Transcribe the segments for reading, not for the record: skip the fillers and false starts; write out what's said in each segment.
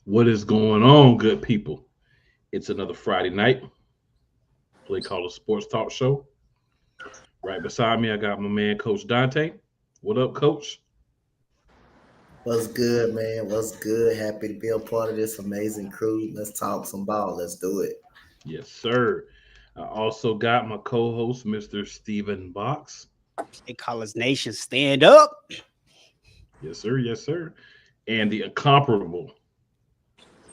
What is going on, good people? It's another Friday night. Playcallers Sports Talk Show. Right beside me, I got my man, Coach Dante. What up, Coach? What's good, man? What's good? Happy to be a part of this amazing crew. Let's talk some ball. Let's do it. Yes, sir. I also got my co-host, Mr. Steven Box. Playcallers Nation, stand up. Yes, sir. Yes, sir. And the incomparable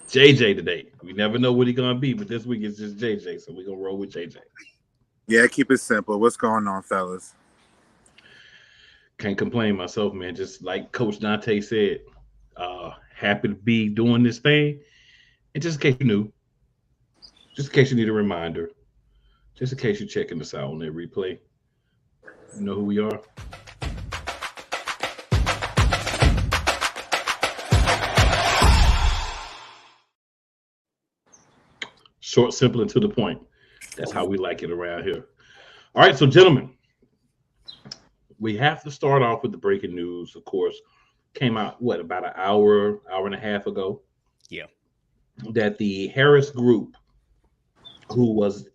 JJ today. We never know what he's gonna be, but this week it's just JJ, so we're gonna roll with JJ. Yeah, keep it simple. What's going on, fellas? Can't complain myself, man. Just like Coach Dante said, happy to be doing this thing. And just in case you knew, just in case you need a reminder, just in case you're checking us out on that replay, you know who we are. Short, simple, and to the point. That's how we like it around here. All right, so gentlemen, we have to start off with the breaking news. Of course, came out about an hour and a half ago. Yeah. That the Harris Group, who was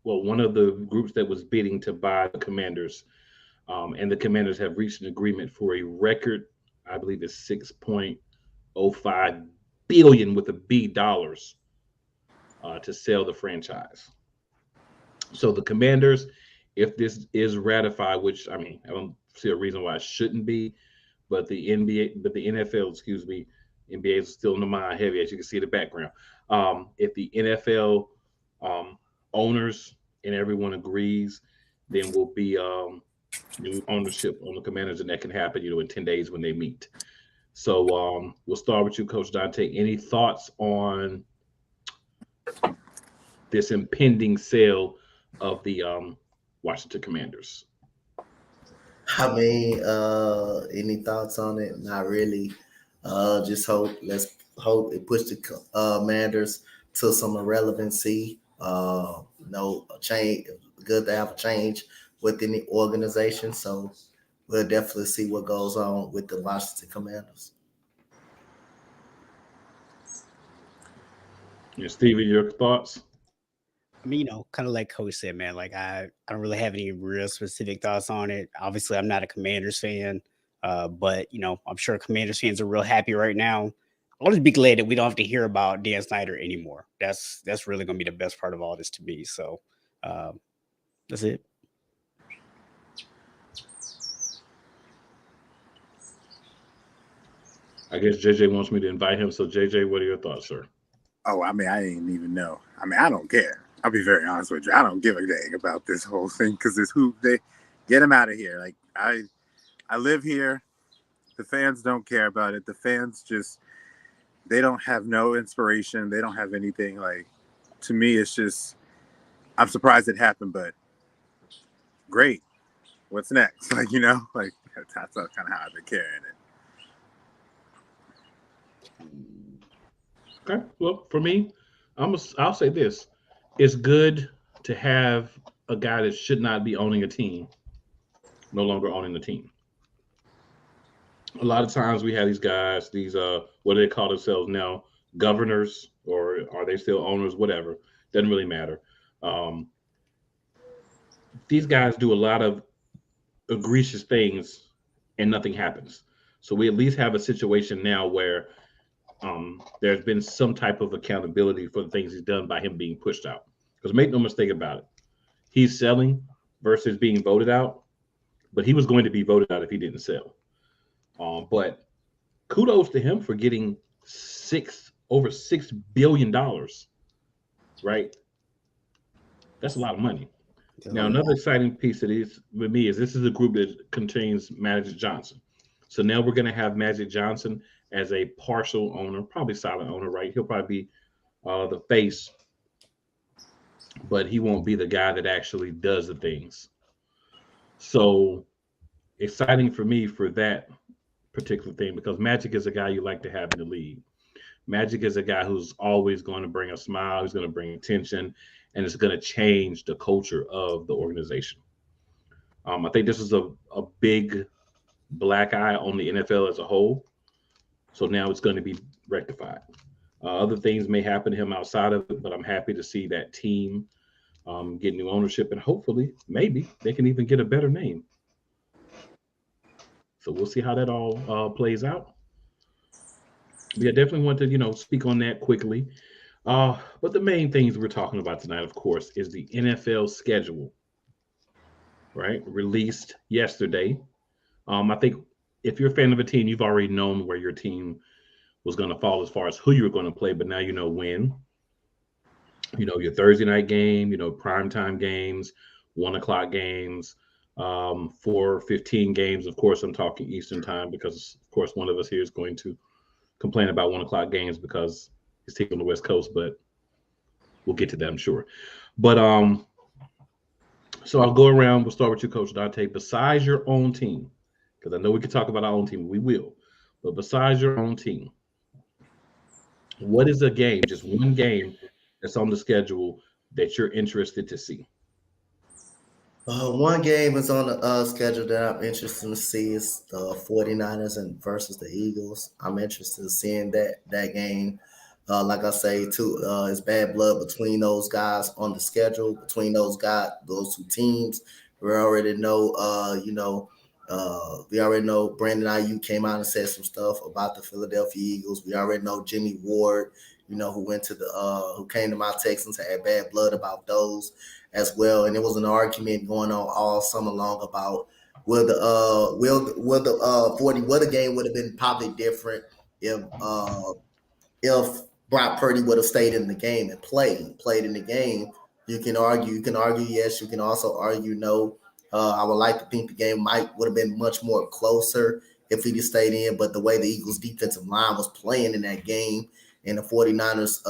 one of the groups that was bidding to buy the Commanders, and the Commanders have reached an agreement for a record, I believe it's 6.05 billion with a B dollars to sell the franchise. So the Commanders, if this is ratified, which I mean, I don't see a reason why it shouldn't be, but the NFL, excuse me, NBA is still in the mind heavy, as you can see in the background. If the NFL owners and everyone agrees, then will be new ownership on the Commanders, and that can happen, in 10 days when they meet. So we'll start with you, Coach Dante. Any thoughts on this impending sale of the Washington Commanders? Any thoughts on it? Not really. Just hope. Let's hope it push the Commanders to some irrelevancy. No change. Good to have a change within the organization. So we'll definitely see what goes on with the Washington Commanders. Yeah, Steven, your thoughts? I mean, kind of like Coach said, man, like I don't really have any real specific thoughts on it. Obviously, I'm not a Commanders fan, but I'm sure Commanders fans are real happy right now. I'll just be glad that we don't have to hear about Dan Snyder anymore. That's really gonna be the best part of all this to me. So that's it. I guess JJ wants me to invite him. So JJ, what are your thoughts, sir? Oh, I mean, I didn't even know. I mean, I don't care. I'll be very honest with you. I don't give a dang about this whole thing because it's who they get them out of here. Like I live here. The fans don't care about it. The fans they don't have no inspiration. They don't have anything. Like, to me, it's just, I'm surprised it happened, but great. What's next? Like, that's kind of how I've been carrying it. Okay. Well, for me, I'll say this: it's good to have a guy that should not be owning a team no longer owning the team. A lot of times we have these guys, these what do they call themselves now? Governors, or are they still owners? Whatever, doesn't really matter. Um, these guys do a lot of egregious things, and nothing happens. So we at least have a situation now where there's been some type of accountability for the things he's done by him being pushed out. Because make no mistake about it, he's selling versus being voted out, but he was going to be voted out if he didn't sell. But kudos to him for getting over $6 billion, right? That's a lot of money. Now, another exciting piece of this with me is this is a group that contains Magic Johnson. So now we're going to have Magic Johnson as a partial owner, probably silent owner, right? He'll probably be the face, but he won't be the guy that actually does the things. So exciting for me for that particular thing because Magic is a guy you like to have in the league. Magic is a guy who's always going to bring a smile, who's going to bring attention, and it's going to change the culture of the organization. I think this is a big black eye on the NFL as a whole So now it's going to be rectified. Other things may happen to him outside of it, but I'm happy to see that team get new ownership, and hopefully, maybe they can even get a better name. So we'll see how that all plays out. But I definitely want to, speak on that quickly. But the main things we're talking about tonight, of course, is the NFL schedule, right? Released yesterday. I think if you're a fan of a team, you've already known where your team was going to fall as far as who you were going to play, but now you know when. You know your Thursday night game, primetime games, 1 o'clock games, 4:15 games. Of course, I'm talking Eastern time because, of course, one of us here is going to complain about 1 o'clock games because his team on the West Coast, but we'll get to that, I'm sure. But so I'll go around. We'll start with you, Coach Dante. Besides your own team, because I know we can talk about our own team, we will. But besides your own team, what is a game, just one game that's on the schedule that you're interested to see? One game is on the schedule that I'm interested to see is the 49ers and versus the Eagles. I'm interested in seeing that game. Like I say, too, it's bad blood between those guys on the schedule, between those two teams. We already know, we already know Brandon Ayuk came out and said some stuff about the Philadelphia Eagles. We already know Jimmy Ward, who went to who came to my Texans, had bad blood about those as well. And there was an argument going on all summer long about will the game would have been probably different if Brock Purdy would have stayed in the game and played in the game. You can argue yes. You can also argue no. I would like to think the game might would have been much more closer if he'd stayed in. But the way the Eagles defensive line was playing in that game, and the 49ers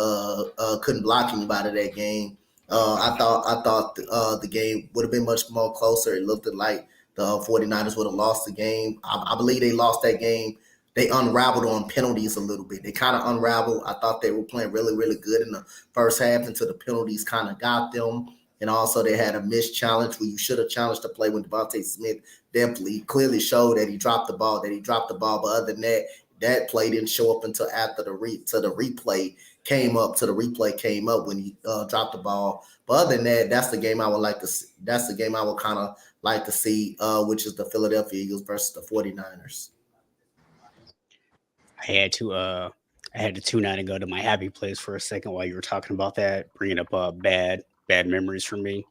couldn't block anybody that game, I thought the game would have been much more closer. It looked like the 49ers would have lost the game. I believe they lost that game. They unraveled on penalties a little bit. They kind of unraveled. I thought they were playing really, really good in the first half until the penalties kind of got them. And also they had a missed challenge where you should have challenged the play when Devontae Smith definitely clearly showed that he dropped the ball, But other than that, that play didn't show up until after the replay came up when he dropped the ball. But other than that, that's the game I would like to see. That's the game I would kind of like to see, which is the Philadelphia Eagles versus the 49ers. I had to tune out and go to my happy place for a second while you were talking about that, bringing up bad memories for me.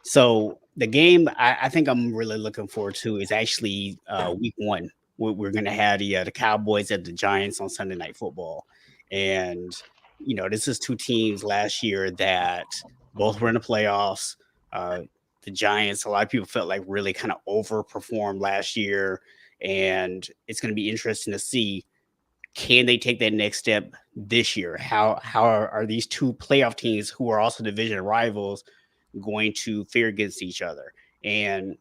So the game I think I'm really looking forward to is actually week one. We're going to have the Cowboys at the Giants on Sunday Night Football, and this is two teams last year that both were in the playoffs. The Giants, a lot of people felt like really kind of overperformed last year, and it's going to be interesting to see, can they take that next step this year? How are these two playoff teams who are also division rivals going to fare against each other? And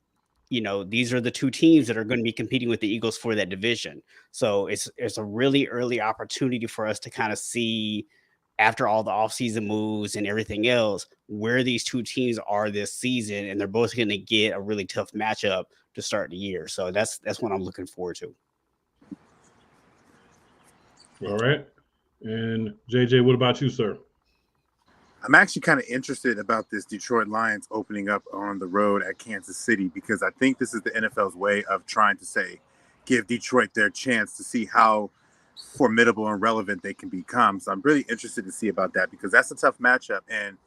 these are the two teams that are going to be competing with the Eagles for that division. So it's a really early opportunity for us to kind of see, after all the offseason moves and everything else, where these two teams are this season, and they're both going to get a really tough matchup to start the year. So that's what I'm looking forward to. All right. And JJ, what about you, sir? I'm actually kind of interested about this Detroit Lions opening up on the road at Kansas City, because I think this is the NFL's way of trying to give Detroit their chance to see how formidable and relevant they can become. So I'm really interested to see about that, because that's a tough matchup. And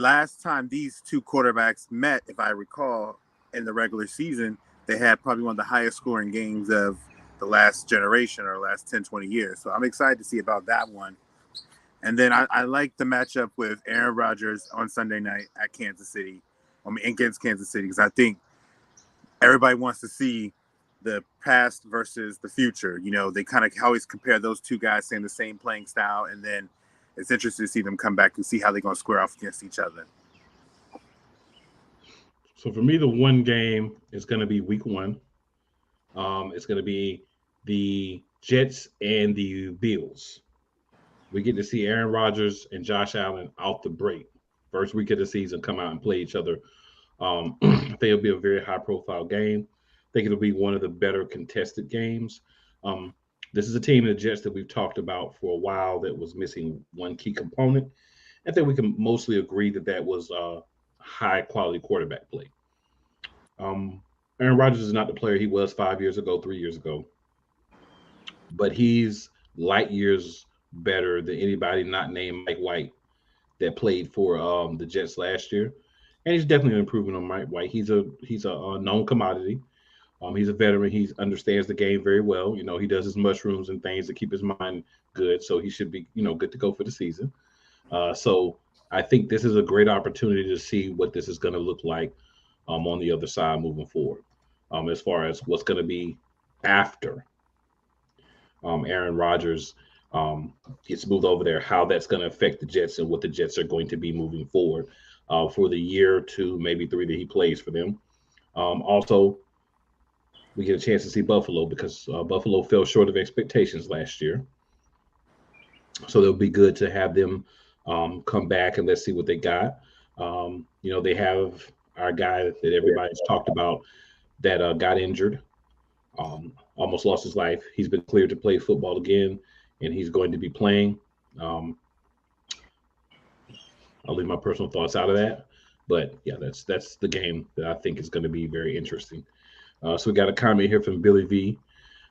last time these two quarterbacks met, if I recall, in the regular season, they had probably one of the highest scoring games of the last generation or last 10, 20 years. So I'm excited to see about that one. And then I like the matchup with Aaron Rodgers on Sunday night at Kansas City, against Kansas City, because I think everybody wants to see the past versus the future. They kind of always compare those two guys saying the same playing style, and then it's interesting to see them come back and see how they're going to square off against each other. So for me, the one game is going to be week one. It's going to be the Jets and the Bills. We get to see Aaron Rodgers and Josh Allen off the break. First week of the season, come out and play each other. I think it'll be a very high-profile game. think it'll be one of the better contested games. Um, this is a team in the Jets that we've talked about for a while that was missing one key component. I think we can mostly agree that that was high quality quarterback play. Um, Aaron Rodgers is not the player he was 5 years ago, 3 years ago, but he's light years better than anybody not named Mike White that played for the Jets last year, and he's definitely an improvement on Mike White. He's a known commodity. He's a veteran. He understands the game very well. You know, he does his mushrooms and things to keep his mind good, so he should be good to go for the season. So I think this is a great opportunity to see what this is going to look like on the other side moving forward. As far as what's going to be after Aaron Rodgers gets moved over there, how that's going to affect the Jets and what the Jets are going to be moving forward for the year, 2, maybe 3 that he plays for them. Also, we get a chance to see Buffalo because Buffalo fell short of expectations last year. So it'll be good to have them come back and let's see what they got. They have our guy that everybody's talked about that got injured, almost lost his life. He's been cleared to play football again, and he's going to be playing. Um, I'll leave my personal thoughts out of that, but yeah, that's the game that I think is going to be very interesting. So we got a comment here from Billy V.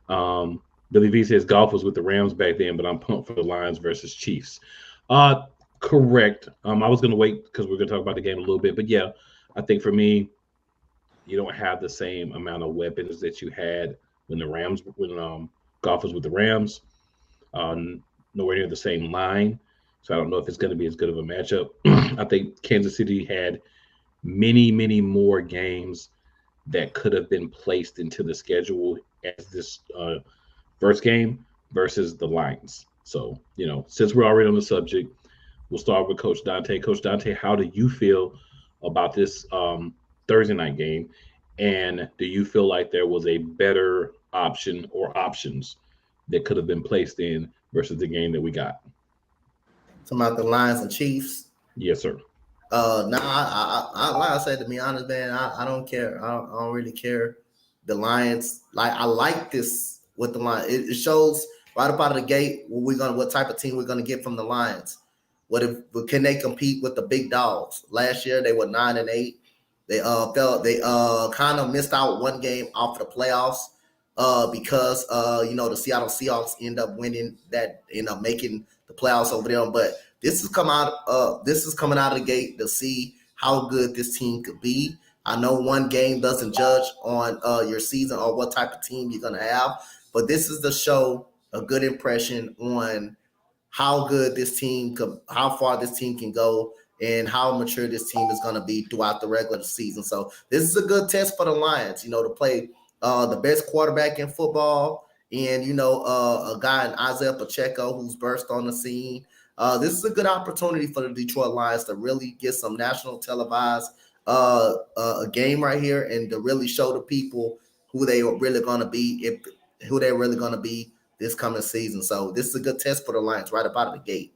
Um, Billy V says golf was with the Rams back then, but I'm pumped for the Lions versus Chiefs. Uh, Correct. I was going to wait because we're going to talk about the game a little bit, but yeah, I think for me, you don't have the same amount of weapons that you had when golf was with the Rams. Nowhere near the same line, so I don't know if it's going to be as good of a matchup. I think Kansas City had many, many more games that could have been placed into the schedule as this first game versus the Lions. So, since we're already on the subject, we'll start with Coach Dante. Coach Dante, how do you feel about this Thursday night game? And do you feel like there was a better option or options that could have been placed in versus the game that we got? Talking about the Lions and Chiefs. Yes, sir. Nah, like I said, to be honest, man, I don't care. I don't really care. The Lions, like I like this with the Lions. It shows right up out of the gate what type of team we're gonna get from the Lions. Can they compete with the big dogs? Last year they were 9-8. They kind of missed out one game off the playoffs because the Seattle Seahawks end up making the playoffs over there. But this is coming out of the gate to see how good this team could be. I know one game doesn't judge on your season or what type of team you're gonna have, but this is to show a good impression on how good this team could, how far this team can go, and how mature this team is going to be throughout the regular season. So this is a good test for the Lions, to play the best quarterback in football, and a guy in Isaiah Pacheco who's burst on the scene. This is a good opportunity for the Detroit Lions to really get some national televised a game right here, and to really show the people who they are really going to be, who they're really going to be this coming season. So this is a good test for the Lions right up out of the gate.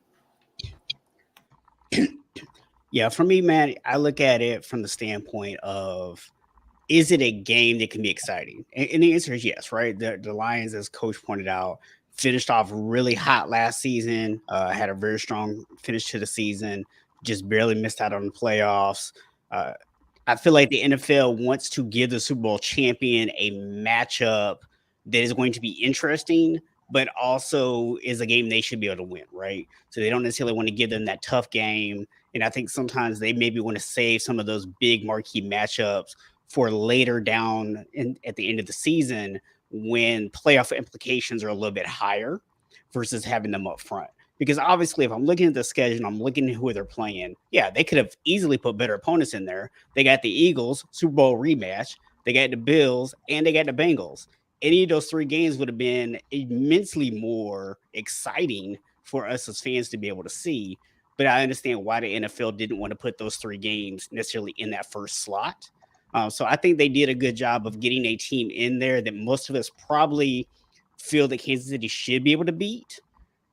Yeah, for me, man, I look at it from the standpoint of, is it a game that can be exciting? And the answer is yes, right? The Lions, as Coach pointed out, finished off really hot last season, had a very strong finish to the season, just barely missed out on the playoffs. Uh, I feel like the NFL wants to give the Super Bowl champion a matchup that is going to be interesting, but also is a game they should be able to win, right? So they don't necessarily want to give them that tough game. And I think sometimes they maybe want to save some of those big marquee matchups for later down at the end of the season when playoff implications are a little bit higher versus having them up front. Because obviously, if I'm looking at the schedule, I'm looking at who they're playing. Yeah, they could have easily put better opponents in there. They got the Eagles, Super Bowl rematch. They got the Bills, and they got the Bengals. Any of those three games would have been immensely more exciting for us as fans to be able to see. But I understand why the NFL didn't want to put those three games necessarily in that first slot. So I think they did a good job of getting a team in there that most of us probably feel that Kansas City should be able to beat,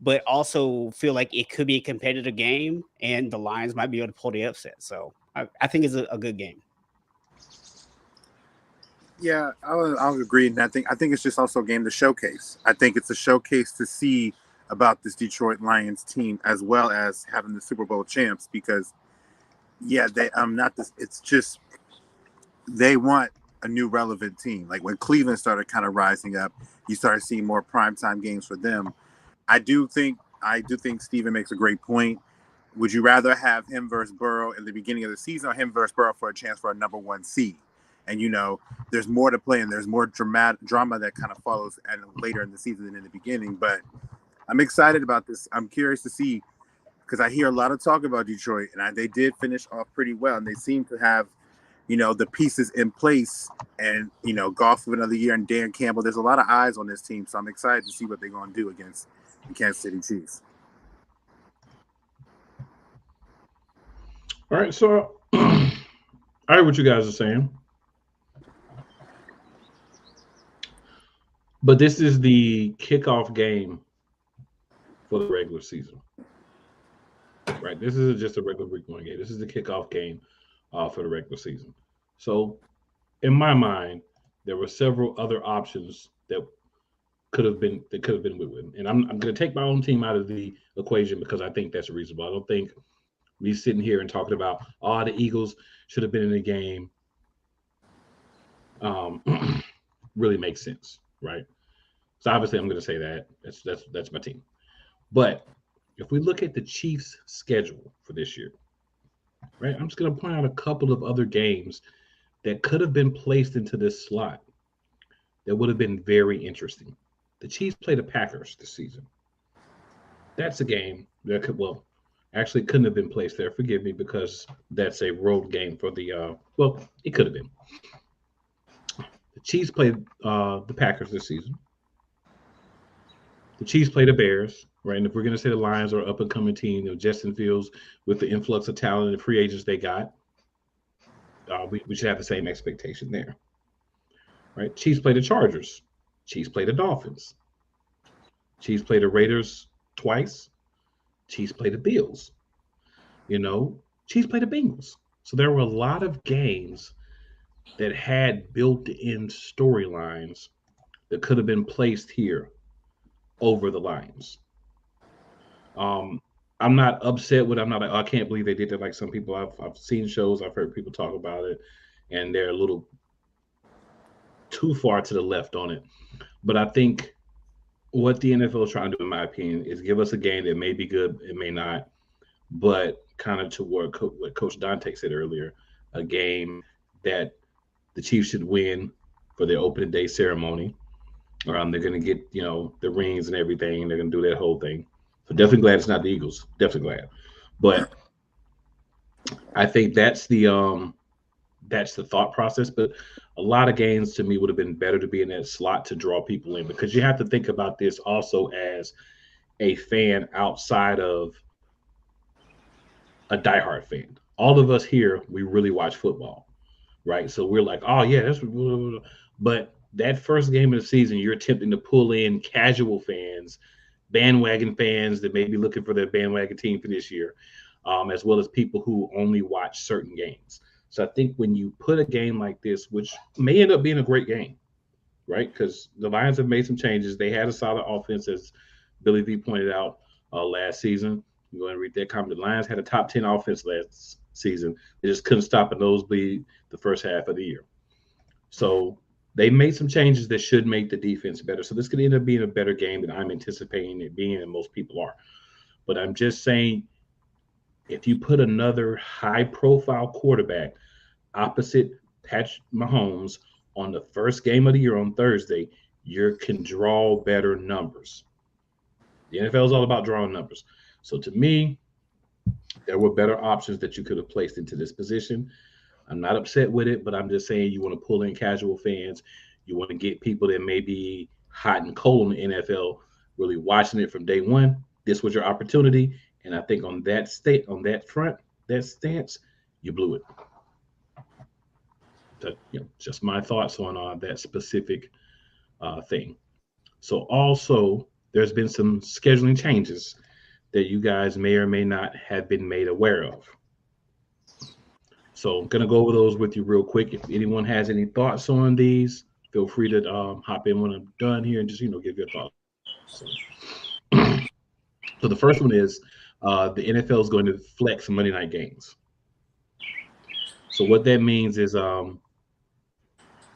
but also feel like it could be a competitive game and the Lions might be able to pull the upset. So I think it's a good game. Yeah, I'll agree. And I think it's just also a game to showcase. I think it's a showcase to see about this Detroit Lions team as well as having the Super Bowl champs because yeah, they not this. It's just they want a new relevant team. Like when Cleveland started kind of rising up, you started seeing more primetime games for them. I do think Steven makes a great point. Would you rather have him versus Burrow in the beginning of the season or him versus Burrow for a chance for a number one seed? And there's more to play and there's more drama that kind of follows and later in the season than in the beginning. But I'm excited about this. I'm curious to see because I hear a lot of talk about Detroit, and they did finish off pretty well, and they seem to have, the pieces in place, and Goff for another year, and Dan Campbell. There's a lot of eyes on this team, so I'm excited to see what they're going to do against the Kansas City Chiefs. All right, so I heard what you guys are saying, but this is the kickoff game for the regular season, right? This isn't just a regular week one game. This is the kickoff game for the regular season. So, in my mind, there were several other options that could have been with, and I'm going to take my own team out of the equation because I think that's reasonable. I don't think me sitting here and talking about the Eagles should have been in the game um, really makes sense, right? So obviously I'm going to say that that's my team. But if we look at the Chiefs' schedule for this year, right, I'm just going to point out a couple of other games that could have been placed into this slot that would have been very interesting. The Chiefs play the Packers this season. That's a game that actually couldn't have been placed there. Forgive me because that's a road game for the it could have been. The Chiefs played the Packers this season. The Chiefs play the Bears, right? And if we're going to say the Lions are an up and coming team, Justin Fields with the influx of talent and free agents they got, we should have the same expectation there, right? Chiefs play the Chargers. Chiefs play the Dolphins. Chiefs play the Raiders twice. Chiefs play the Bills. Chiefs play the Bengals. So there were a lot of games that had built-in storylines that could have been placed here over the Lions. I'm not upset with. I'm not. I can't believe they did that. Like some people, I've seen shows. I've heard people talk about it, and they're a little too far to the left on it. But I think what the NFL is trying to do, in my opinion, is give us a game that may be good, it may not, but kind of to what Coach Dante said earlier, a game that the Chiefs should win for their opening day ceremony. They're going to get the rings and everything. They're going to do that whole thing. So definitely glad it's not the Eagles. Definitely glad, but I think that's the thought process. But a lot of games to me would have been better to be in that slot to draw people in because you have to think about this also as a fan outside of a diehard fan. All of us here, we really watch football, right? So we're like, oh yeah, that's. But that first game of the season, you're attempting to pull in casual fans, bandwagon fans that may be looking for their bandwagon team for this year, as well as people who only watch certain games. So I think when you put a game like this, which may end up being a great game, right? Because the Lions have made some changes. They had a solid offense, as Billy V pointed out last season. You go and read that comment. The Lions had a top 10 offense last season. They just couldn't stop a nosebleed the first half of the year. So they made some changes that should make the defense better. So this could end up being a better game than I'm anticipating it being, and most people are. But I'm just saying, if you put another high-profile quarterback opposite Patrick Mahomes on the first game of the year on Thursday, you can draw better numbers. The NFL is all about drawing numbers. So to me, there were better options that you could have placed into this position. I'm not upset with it, but I'm just saying you want to pull in casual fans. You want to get people that may be hot and cold in the NFL, really watching it from day one. This was your opportunity. And I think on that stance, you blew it. That, just my thoughts on that specific thing. So also, there's been some scheduling changes that you guys may or may not have been made aware of. So I'm gonna go over those with you real quick. If anyone has any thoughts on these, feel free to hop in when I'm done here and just give your thoughts on it. So the first one is the NFL is going to flex Monday night games. So what that means is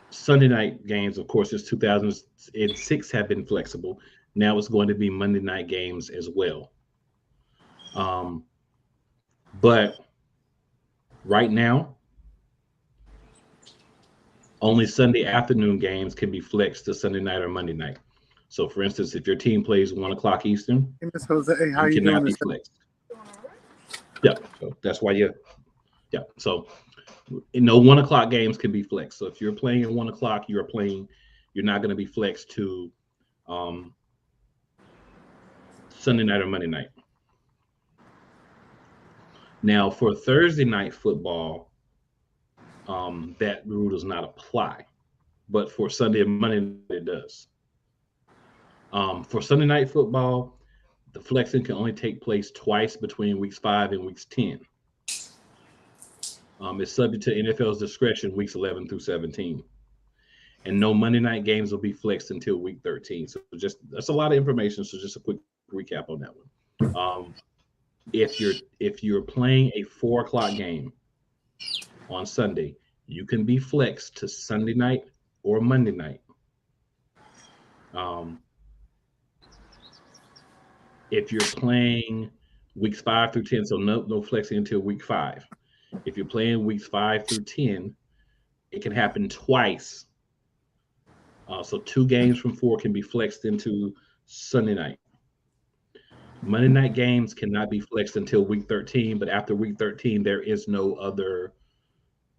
Sunday night games, of course, since 2006 have been flexible. Now it's going to be Monday night games as well. But right now, only Sunday afternoon games can be flexed to Sunday night or Monday night. So, for instance, if your team plays 1 o'clock Eastern, Hey, Miss Jose, how you you doing cannot be this? flexed. Yeah, so that's why so 1 o'clock games can be flexed. So if you're playing at 1 o'clock, you're not going to be flexed to Sunday night or Monday night. Now for Thursday night football, that rule does not apply, but for Sunday and Monday it does. For Sunday night football, the flexing can only take place twice between weeks 5 and weeks 10. It's subject to NFL's discretion weeks 11 through 17. And no Monday night games will be flexed until week 13. So that's a lot of information. So just a quick recap on that one. If you're playing a 4 o'clock game on Sunday, you can be flexed to Sunday night or Monday night. If you're playing weeks 5 through 10, so no flexing until week 5. If you're playing weeks 5 through 10, it can happen twice. So 2 games from 4 can be flexed into Sunday night. Monday night games cannot be flexed until week 13, but after week 13, there is no other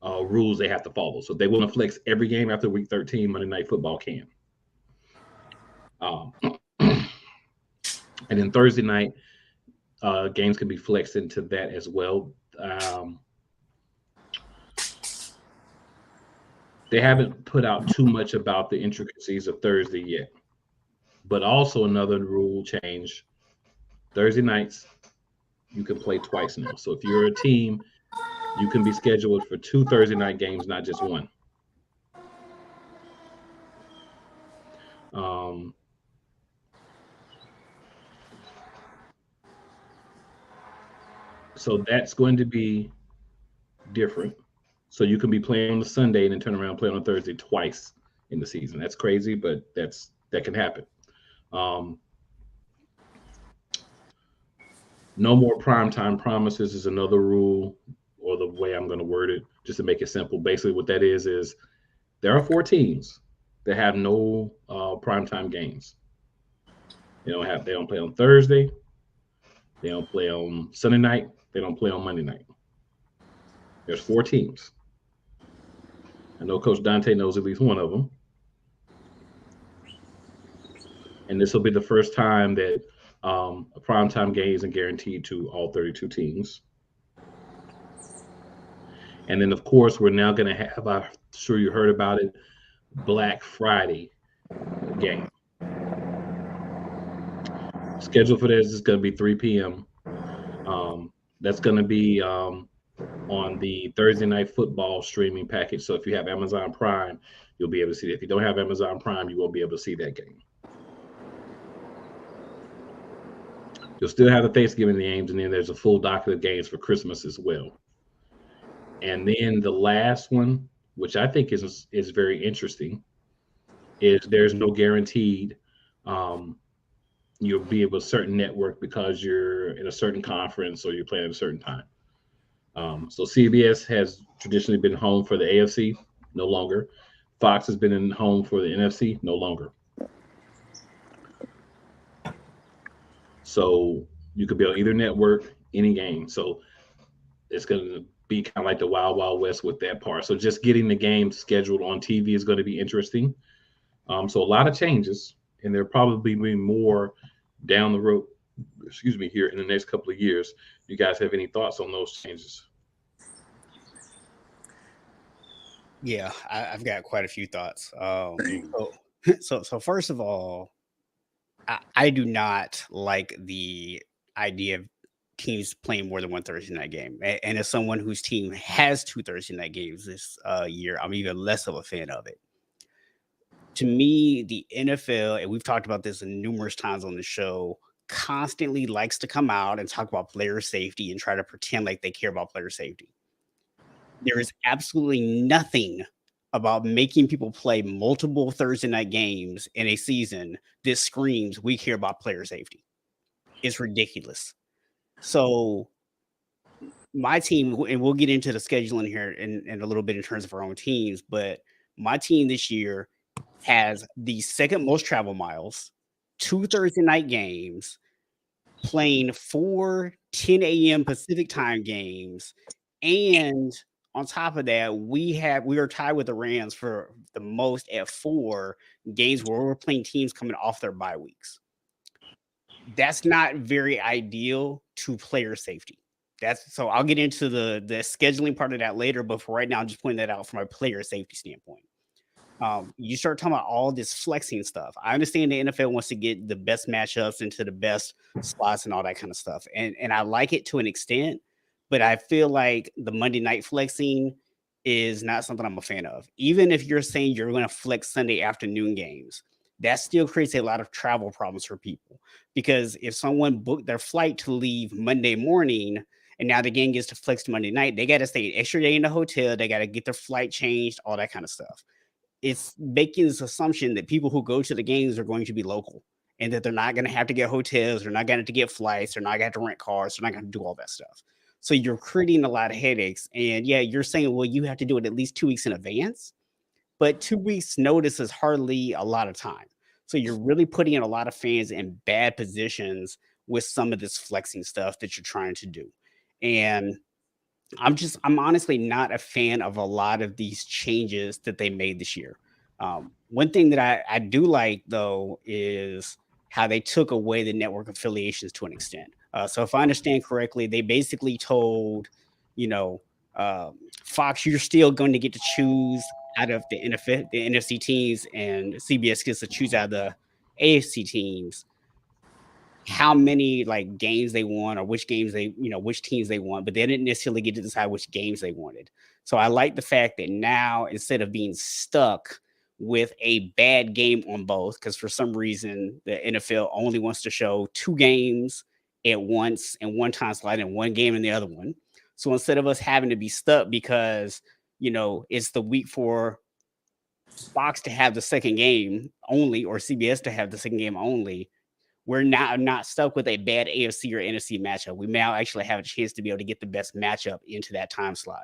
rules they have to follow. So if they want to flex every game after week 13, Monday Night Football can. And then Thursday night, games can be flexed into that as well. They haven't put out too much about the intricacies of Thursday yet. But also another rule change. Thursday nights, you can play twice now. So if you're a team, you can be scheduled for 2 Thursday night games, not just one. So that's going to be different. So you can be playing on the Sunday and then turn around and play on a Thursday twice in the season. That's crazy, but that can happen. No more primetime promises is another rule, or the way I'm going to word it, just to make it simple. Basically, what that is there are 4 teams that have no primetime games. They don't play on Thursday. They don't play on Sunday night. They don't play on Monday night. There's 4 teams. I know Coach Dante knows at least one of them. And this will be the first time that a primetime game isn't guaranteed to all 32 teams. And then, of course, we're now going to have, I'm sure you heard about it, Black Friday game. Schedule for this is going to be 3 p.m. That's going to be on the Thursday Night Football streaming package. So if you have Amazon Prime, you'll be able to see it. If you don't have Amazon Prime, you won't be able to see that game. You'll still have the Thanksgiving games, and then there's a full docket of games for Christmas as well. And then the last one, which I think is very interesting, is there's no guaranteed you'll be able to certain network because you're in a certain conference or you're playing at a certain time. So CBS has traditionally been home for the AFC, no longer. Fox has been in home for the NFC, no longer. So you could be on either network, any game. So it's going to be kind of like the Wild Wild West with that part. So just getting the game scheduled on TV is going to be interesting. So a lot of changes, and there'll probably be more down the road, here in the next couple of years. You guys have any thoughts on those changes? Yeah, I've got quite a few thoughts. So first of all, I do not like the idea of teams playing more than one Thursday night game. And as someone whose team has 2 Thursday night games this year, I'm even less of a fan of it. To me, the NFL, and we've talked about this numerous times on the show, constantly likes to come out and talk about player safety and try to pretend like they care about player safety. There is absolutely nothing about making people play multiple Thursday night games in a season that screams we care about player safety. It's ridiculous. So my team, and we'll get into the scheduling here in a little bit in terms of our own teams, but my team this year has the second most travel miles, 2 Thursday night games, playing 4 10 a.m. Pacific time games, and on top of that, we are tied with the Rams for the most at 4 games where we're playing teams coming off their bye weeks. That's not very ideal to player safety. So I'll get into the scheduling part of that later, but for right now, I'm just pointing that out from a player safety standpoint. You start talking about all this flexing stuff. I understand the NFL wants to get the best matchups into the best slots and all that kind of stuff. And I like it to an extent, but I feel like the Monday night flexing is not something I'm a fan of. Even if you're saying you're going to flex Sunday afternoon games, that still creates a lot of travel problems for people. Because if someone booked their flight to leave Monday morning and now the game gets to flex to Monday night, they got to stay an extra day in the hotel. They got to get their flight changed, all that kind of stuff. It's making this assumption that people who go to the games are going to be local and that they're not going to have to get hotels, they're not going to get flights, they're not going to have to rent cars, they're not going to do all that stuff. So you're creating a lot of headaches. And yeah, you're saying, well, you have to do it at least 2 weeks in advance, but 2 weeks notice is hardly a lot of time. So you're really putting in a lot of fans in bad positions with some of this flexing stuff that you're trying to do. And I'm honestly not a fan of a lot of these changes that they made this year. One thing that I do like though is how they took away the network affiliations to an extent. So if I understand correctly, they basically told, you know, Fox, you're still going to get to choose out of the NFC teams, and CBS gets to choose out of the AFC teams how many like games they want or which games which teams they want, but they didn't necessarily get to decide which games they wanted. So I like the fact that now instead of being stuck with a bad game on both, because for some reason the NFL only wants to show 2 games at once and one time slot and one game in the other one. So instead of us having to be stuck because it's the week for Fox to have the second game only or CBS to have the second game only, we're now not stuck with a bad AFC or NFC matchup. We now actually have a chance to be able to get the best matchup into that time slot.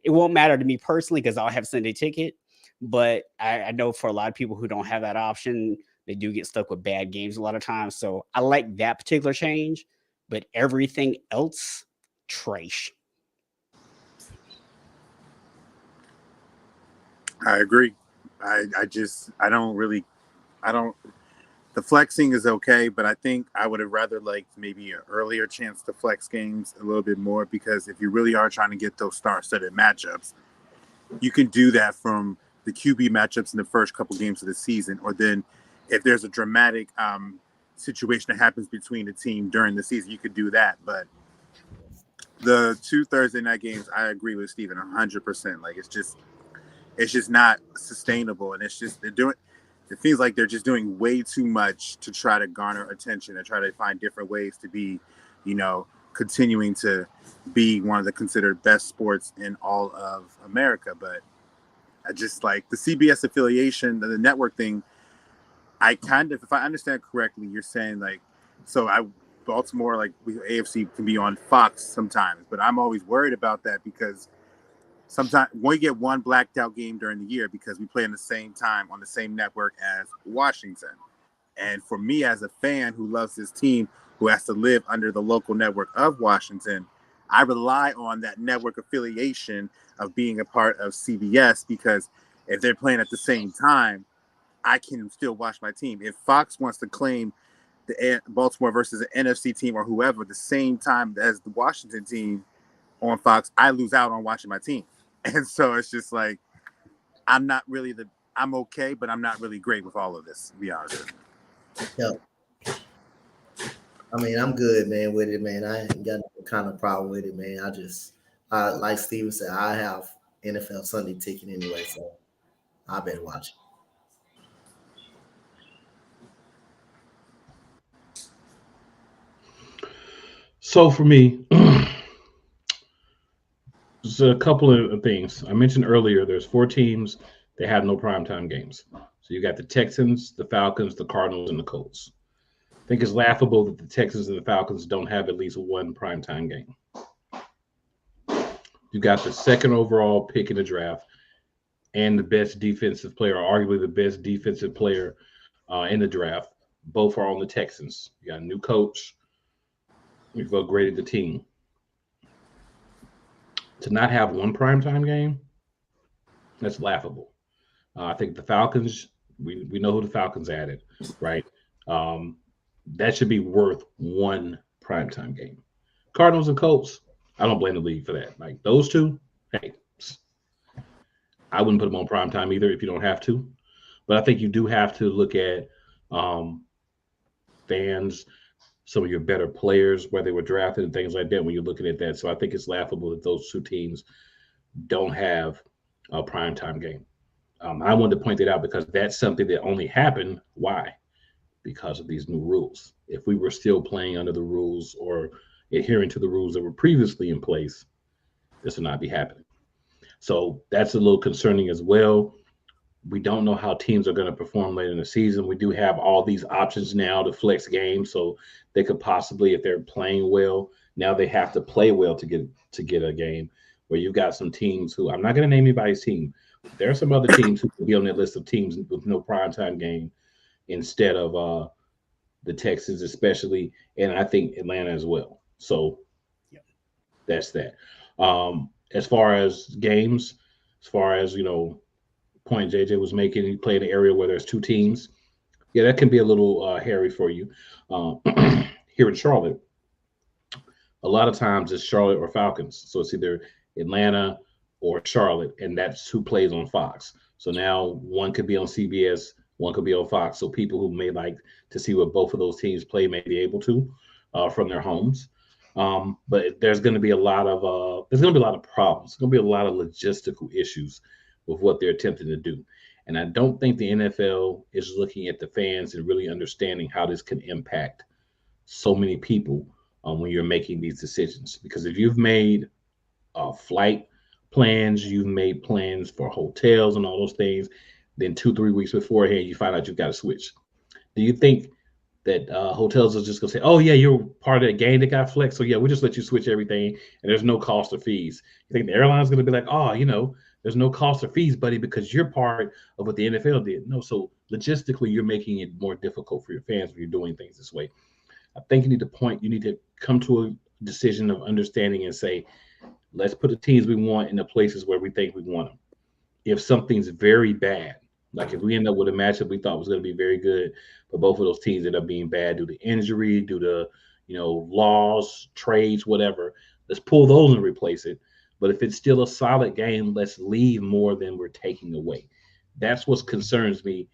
It won't matter to me personally because I'll have Sunday ticket, but I know for a lot of people who don't have that option, they do get stuck with bad games a lot of times. So I like that particular change, but everything else, trash. I agree. I don't. The flexing is okay, but I think I would have rather liked maybe an earlier chance to flex games a little bit more, because if you really are trying to get those star-studded matchups, you can do that from the QB matchups in the first couple games of the season, or then if there's a dramatic situation that happens between the team during the season, you could do that. But the 2 Thursday night games, I agree with Steven 100%. Like it's just not sustainable, and it feels like they're just doing way too much to try to garner attention and try to find different ways to be, continuing to be one of the considered best sports in all of America. But I just like the CBS affiliation, the network thing. If I understand correctly, you're saying Baltimore, AFC can be on Fox sometimes, but I'm always worried about that because sometimes we get one blacked out game during the year because we play in the same time on the same network as Washington. And for me as a fan who loves this team, who has to live under the local network of Washington, I rely on that network affiliation of being a part of CBS, because if they're playing at the same time, I can still watch my team. If Fox wants to claim the Baltimore versus an NFC team or whoever the same time as the Washington team on Fox, I lose out on watching my team. And so it's just like, I'm okay, but I'm not really great with all of this, to be honest with you. Yeah. I mean, I'm good, man, with it, man. I ain't got no kind of problem with it, man. Like Steven said, I have NFL Sunday ticket anyway, so I better watch it. So for me, there's a couple of things. I mentioned earlier there's four teams that have no primetime games. So you got the Texans, the Falcons, the Cardinals, and the Colts. I think it's laughable that the Texans and the Falcons don't have at least one primetime game. You got the second overall pick in the draft and the best defensive player, or arguably the best defensive player in the draft. Both are on the Texans. You got a new coach. We've upgraded the team. To not have one primetime game, that's laughable. I think the Falcons, we know who the Falcons added, right? Um, that should be worth one primetime game. Cardinals and Colts, I don't blame the league for that. Like those two, hey, I wouldn't put them on primetime either if you don't have to. But I think you do have to look at um, fans, some of your better players, where they were drafted and things like that when you're looking at that. So I think it's laughable that those two teams don't have a primetime game. I wanted to point that out because that's something that only happened. Why? Because of these new rules. If we were still playing under the rules or adhering to the rules that were previously in place, this would not be happening. So that's a little concerning as well. We don't know how teams are going to perform later in the season. We do have all these options now to flex games, so they could possibly, if they're playing well, now they have to play well to get a game. Where you've got some teams who I'm not going to name anybody's team. There are some other teams who could be on that list of teams with no primetime game instead of the Texans, especially, and I think Atlanta as well. So Yeah. that's that. As far as games, as far as point JJ was making, he played an area where there's two teams. Yeah, that can be a little hairy for you. Uh, Here in Charlotte, a lot of times it's Charlotte or Falcons. So it's either Atlanta or Charlotte, and that's who plays on Fox. So now one could be on CBS, one could be on Fox. So people who may like to see what both of those teams play may be able to from their homes. But there's going to be a lot of problems. There's going to be a lot of logistical issues with what they're attempting to do. And I don't think the NFL is looking at the fans and really understanding how this can impact so many people when you're making these decisions. Because if you've made flight plans, you've made plans for hotels and all those things, then 2, 3 weeks beforehand, you find out you've got to switch. Do you think that hotels are just going to say, "Oh yeah, you're part of that game that got flexed, so yeah, we'll just let you switch everything, and there's no cost or fees"? You think the airline's going to be like, "Oh, there's no cost or fees, buddy, because you're part of what the NFL did"? No, so logistically, you're making it more difficult for your fans when you're doing things this way. I think you need to come to a decision of understanding and say, let's put the teams we want in the places where we think we want them. If something's very bad, like if we end up with a matchup we thought was going to be very good, but both of those teams end up being bad due to injury, due to laws, trades, whatever, let's pull those and replace it. But if it's still a solid game, let's leave more than we're taking away. That's what concerns me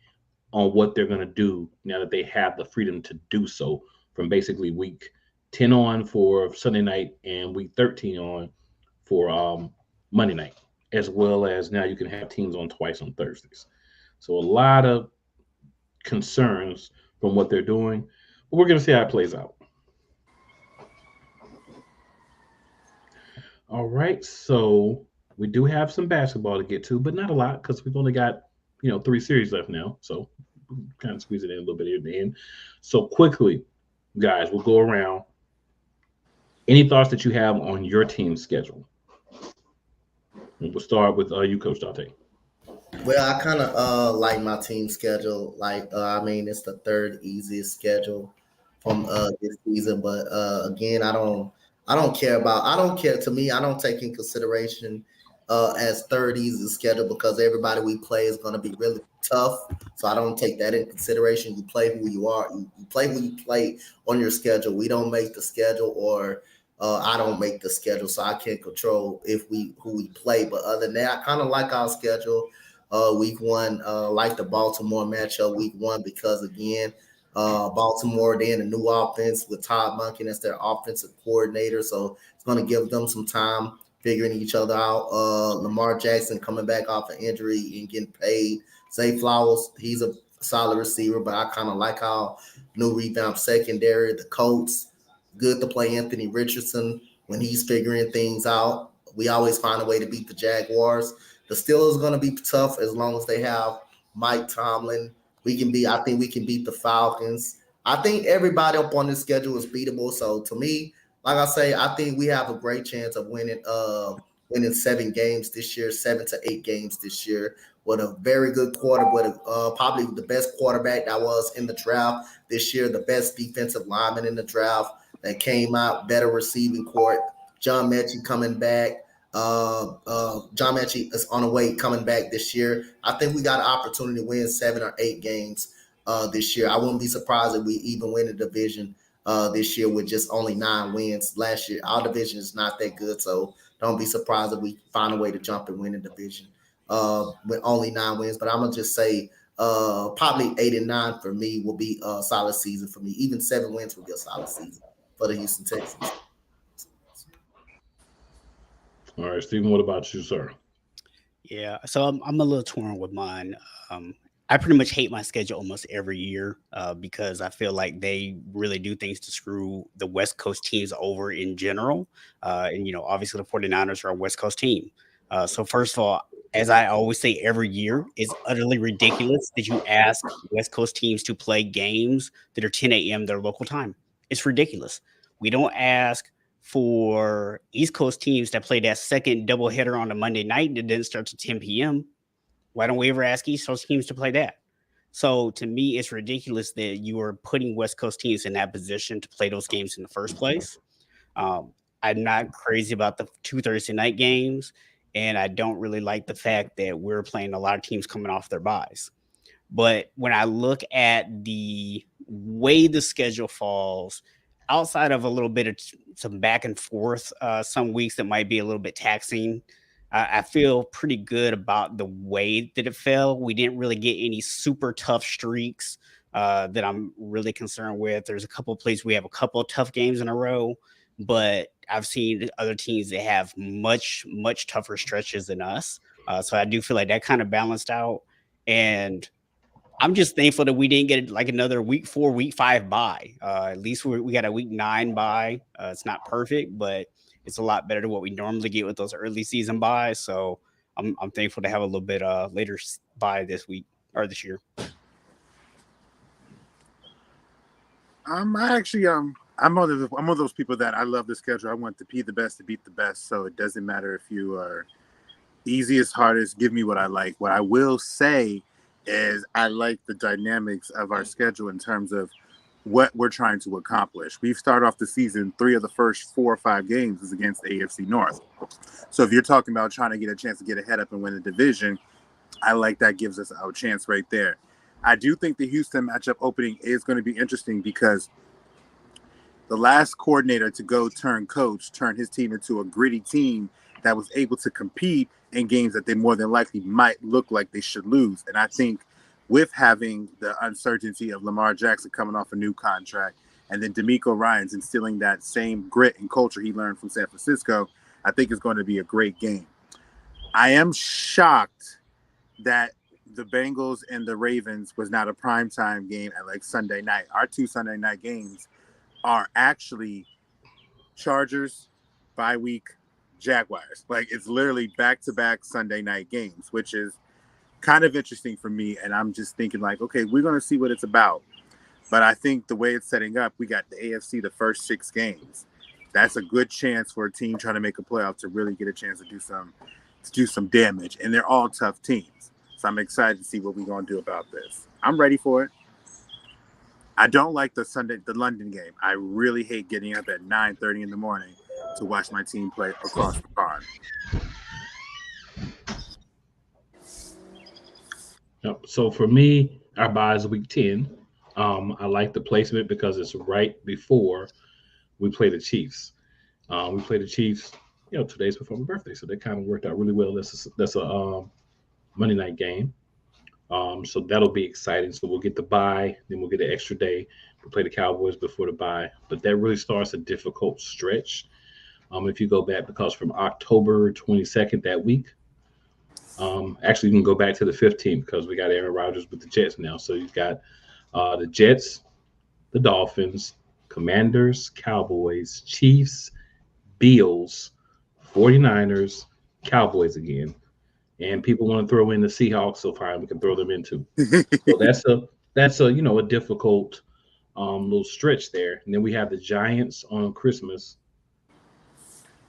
on what they're going to do now that they have the freedom to do so from basically week 10 on for Sunday night and week 13 on for Monday night, as well as now you can have teams on twice on Thursdays. So a lot of concerns from what they're doing, but we're going to see how it plays out. All right, so we do have some basketball to get to, but not a lot because we've only got 3 series left now. So kind of squeeze it in a little bit here at the end. So quickly, guys, we'll go around. Any thoughts that you have on your team's schedule? And we'll start with you, Coach Dante. Well, I kind of like my team schedule. Like, I mean, it's the third easiest schedule from this season. But again, I don't care. To me, I don't take in consideration as third easiest schedule because everybody we play is going to be really tough. So I don't take that in consideration. You play who you are. You play who you play on your schedule. We don't make the schedule, or I don't make the schedule, so I can't control who we play. But other than that, I kind of like our schedule. Week one, like the Baltimore matchup week one, because again, Baltimore, they in a new offense with Todd Monken as their offensive coordinator. So it's going to give them some time figuring each other out. Lamar Jackson coming back off an injury and getting paid. Zay Flowers, he's a solid receiver, but I kind of like how new revamped secondary. The Colts, good to play Anthony Richardson when he's figuring things out. We always find a way to beat the Jaguars. The Steelers are going to be tough as long as they have Mike Tomlin. I think we can beat the Falcons. I think everybody up on this schedule is beatable. So to me, like I say, I think we have a great chance of winning 7 games this year, 7 to 8 games this year, with a very good quarter, with probably the best quarterback that was in the draft this year, the best defensive lineman in the draft that came out, better receiving court. John Mechie coming back. John Mechie is on the way coming back this year. I think we got an opportunity to win 7 or 8 games this year. I wouldn't be surprised if we even win the division this year with just only 9 wins. Last year, our division is not that good, so don't be surprised if we find a way to jump and win the division with only 9 wins. But I'm gonna just say probably 8 and 9 for me will be a solid season for me. Even 7 wins will be a solid season for the Houston Texans. All right, Stephen, what about you, sir? Yeah, so I'm a little torn with mine. I pretty much hate my schedule almost every year because I feel like they really do things to screw the West Coast teams over in general. And, obviously the 49ers are a West Coast team. So, first of all, as I always say every year, it's utterly ridiculous that you ask West Coast teams to play games that are 10 a.m. their local time. It's ridiculous. We don't ask for East Coast teams that play that second doubleheader on a Monday night that didn't start to 10 p.m. Why don't we ever ask East Coast teams to play that? So to me, it's ridiculous that you are putting West Coast teams in that position to play those games in the first place. I'm not crazy about the 2 Thursday night games, and I don't really like the fact that we're playing a lot of teams coming off their buys. But when I look at the way the schedule falls, outside of a little bit of some back and forth, some weeks that might be a little bit taxing, I feel pretty good about the way that it fell. We didn't really get any super tough streaks that I'm really concerned with. There's a couple of places we have a couple of tough games in a row, but I've seen other teams that have much, much tougher stretches than us. So I do feel like that kind of balanced out. And I'm just thankful that we didn't get like another week 4, week 5 bye. At least we got a week 9 bye. It's not perfect, but it's a lot better than what we normally get with those early season buys. So I'm thankful to have a little bit later bye this week or this year. I actually I'm one of those people that I love the schedule. I want to be the best to beat the best. So it doesn't matter if you are easiest, hardest. Give me what I like. What I will say is I like the dynamics of our schedule in terms of what we're trying to accomplish. We've started off the season, 3 of the first 4 or 5 games is against the AFC North. So if you're talking about trying to get a chance to get ahead up and win the division, I like that gives us our chance right there. I do think the Houston matchup opening is going to be interesting because the last coordinator to go turn coach turned his team into a gritty team that was able to compete in games that they more than likely might look like they should lose. And I think with having the uncertainty of Lamar Jackson coming off a new contract and then D'Amico Ryans instilling that same grit and culture he learned from San Francisco, I think it's going to be a great game. I am shocked that the Bengals and the Ravens was not a primetime game at like Sunday night. Our 2 Sunday night games are actually Chargers, bye week, Jaguars. Like it's literally back-to-back Sunday night games, which is kind of interesting for me. And I'm just thinking like, okay, we're going to see what it's about. But I think the way it's setting up, we got the AFC the first 6 games. That's a good chance for a team trying to make a playoff to really get a chance to do some damage. And they're all tough teams. So I'm excited to see what we're going to do about this. I'm ready for it. I don't like the London game. I really hate getting up at 9:30 in the morning to watch my team play across the pond. Yep. So for me, our bye is week 10. I like the placement because it's right before we play the Chiefs. We play the Chiefs, 2 days before my birthday, so that kind of worked out really well. That's a Monday night game. So that'll be exciting. So we'll get the bye, then we'll get an extra day. We'll play the Cowboys before the bye. But that really starts a difficult stretch. If you go back, because from October 22nd that week, actually, you can go back to the 15th because we got Aaron Rodgers with the Jets now. So you've got the Jets, the Dolphins, Commanders, Cowboys, Chiefs, Bills, 49ers, Cowboys again. And people want to throw in the Seahawks, so fine, we can throw them in too. So that's a a difficult little stretch there. And then we have the Giants on Christmas,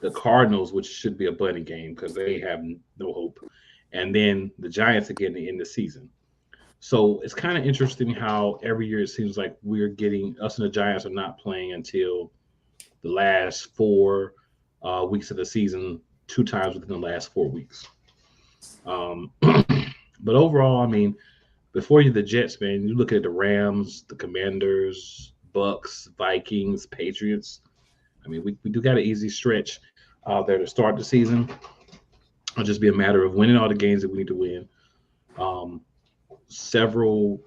the Cardinals, which should be a bunny game because they have no hope, and then the Giants again to end the season. So it's kind of interesting how every year it seems like we're getting us and the Giants are not playing until the last 4 weeks of the season, 2 times within the last 4 weeks. But overall, I mean, before you the Jets, man, you look at the Rams, the Commanders, Bucks, Vikings, Patriots. I mean, we do got an easy stretch there to start the season. It'll just be a matter of winning all the games that we need to win. Um, Several,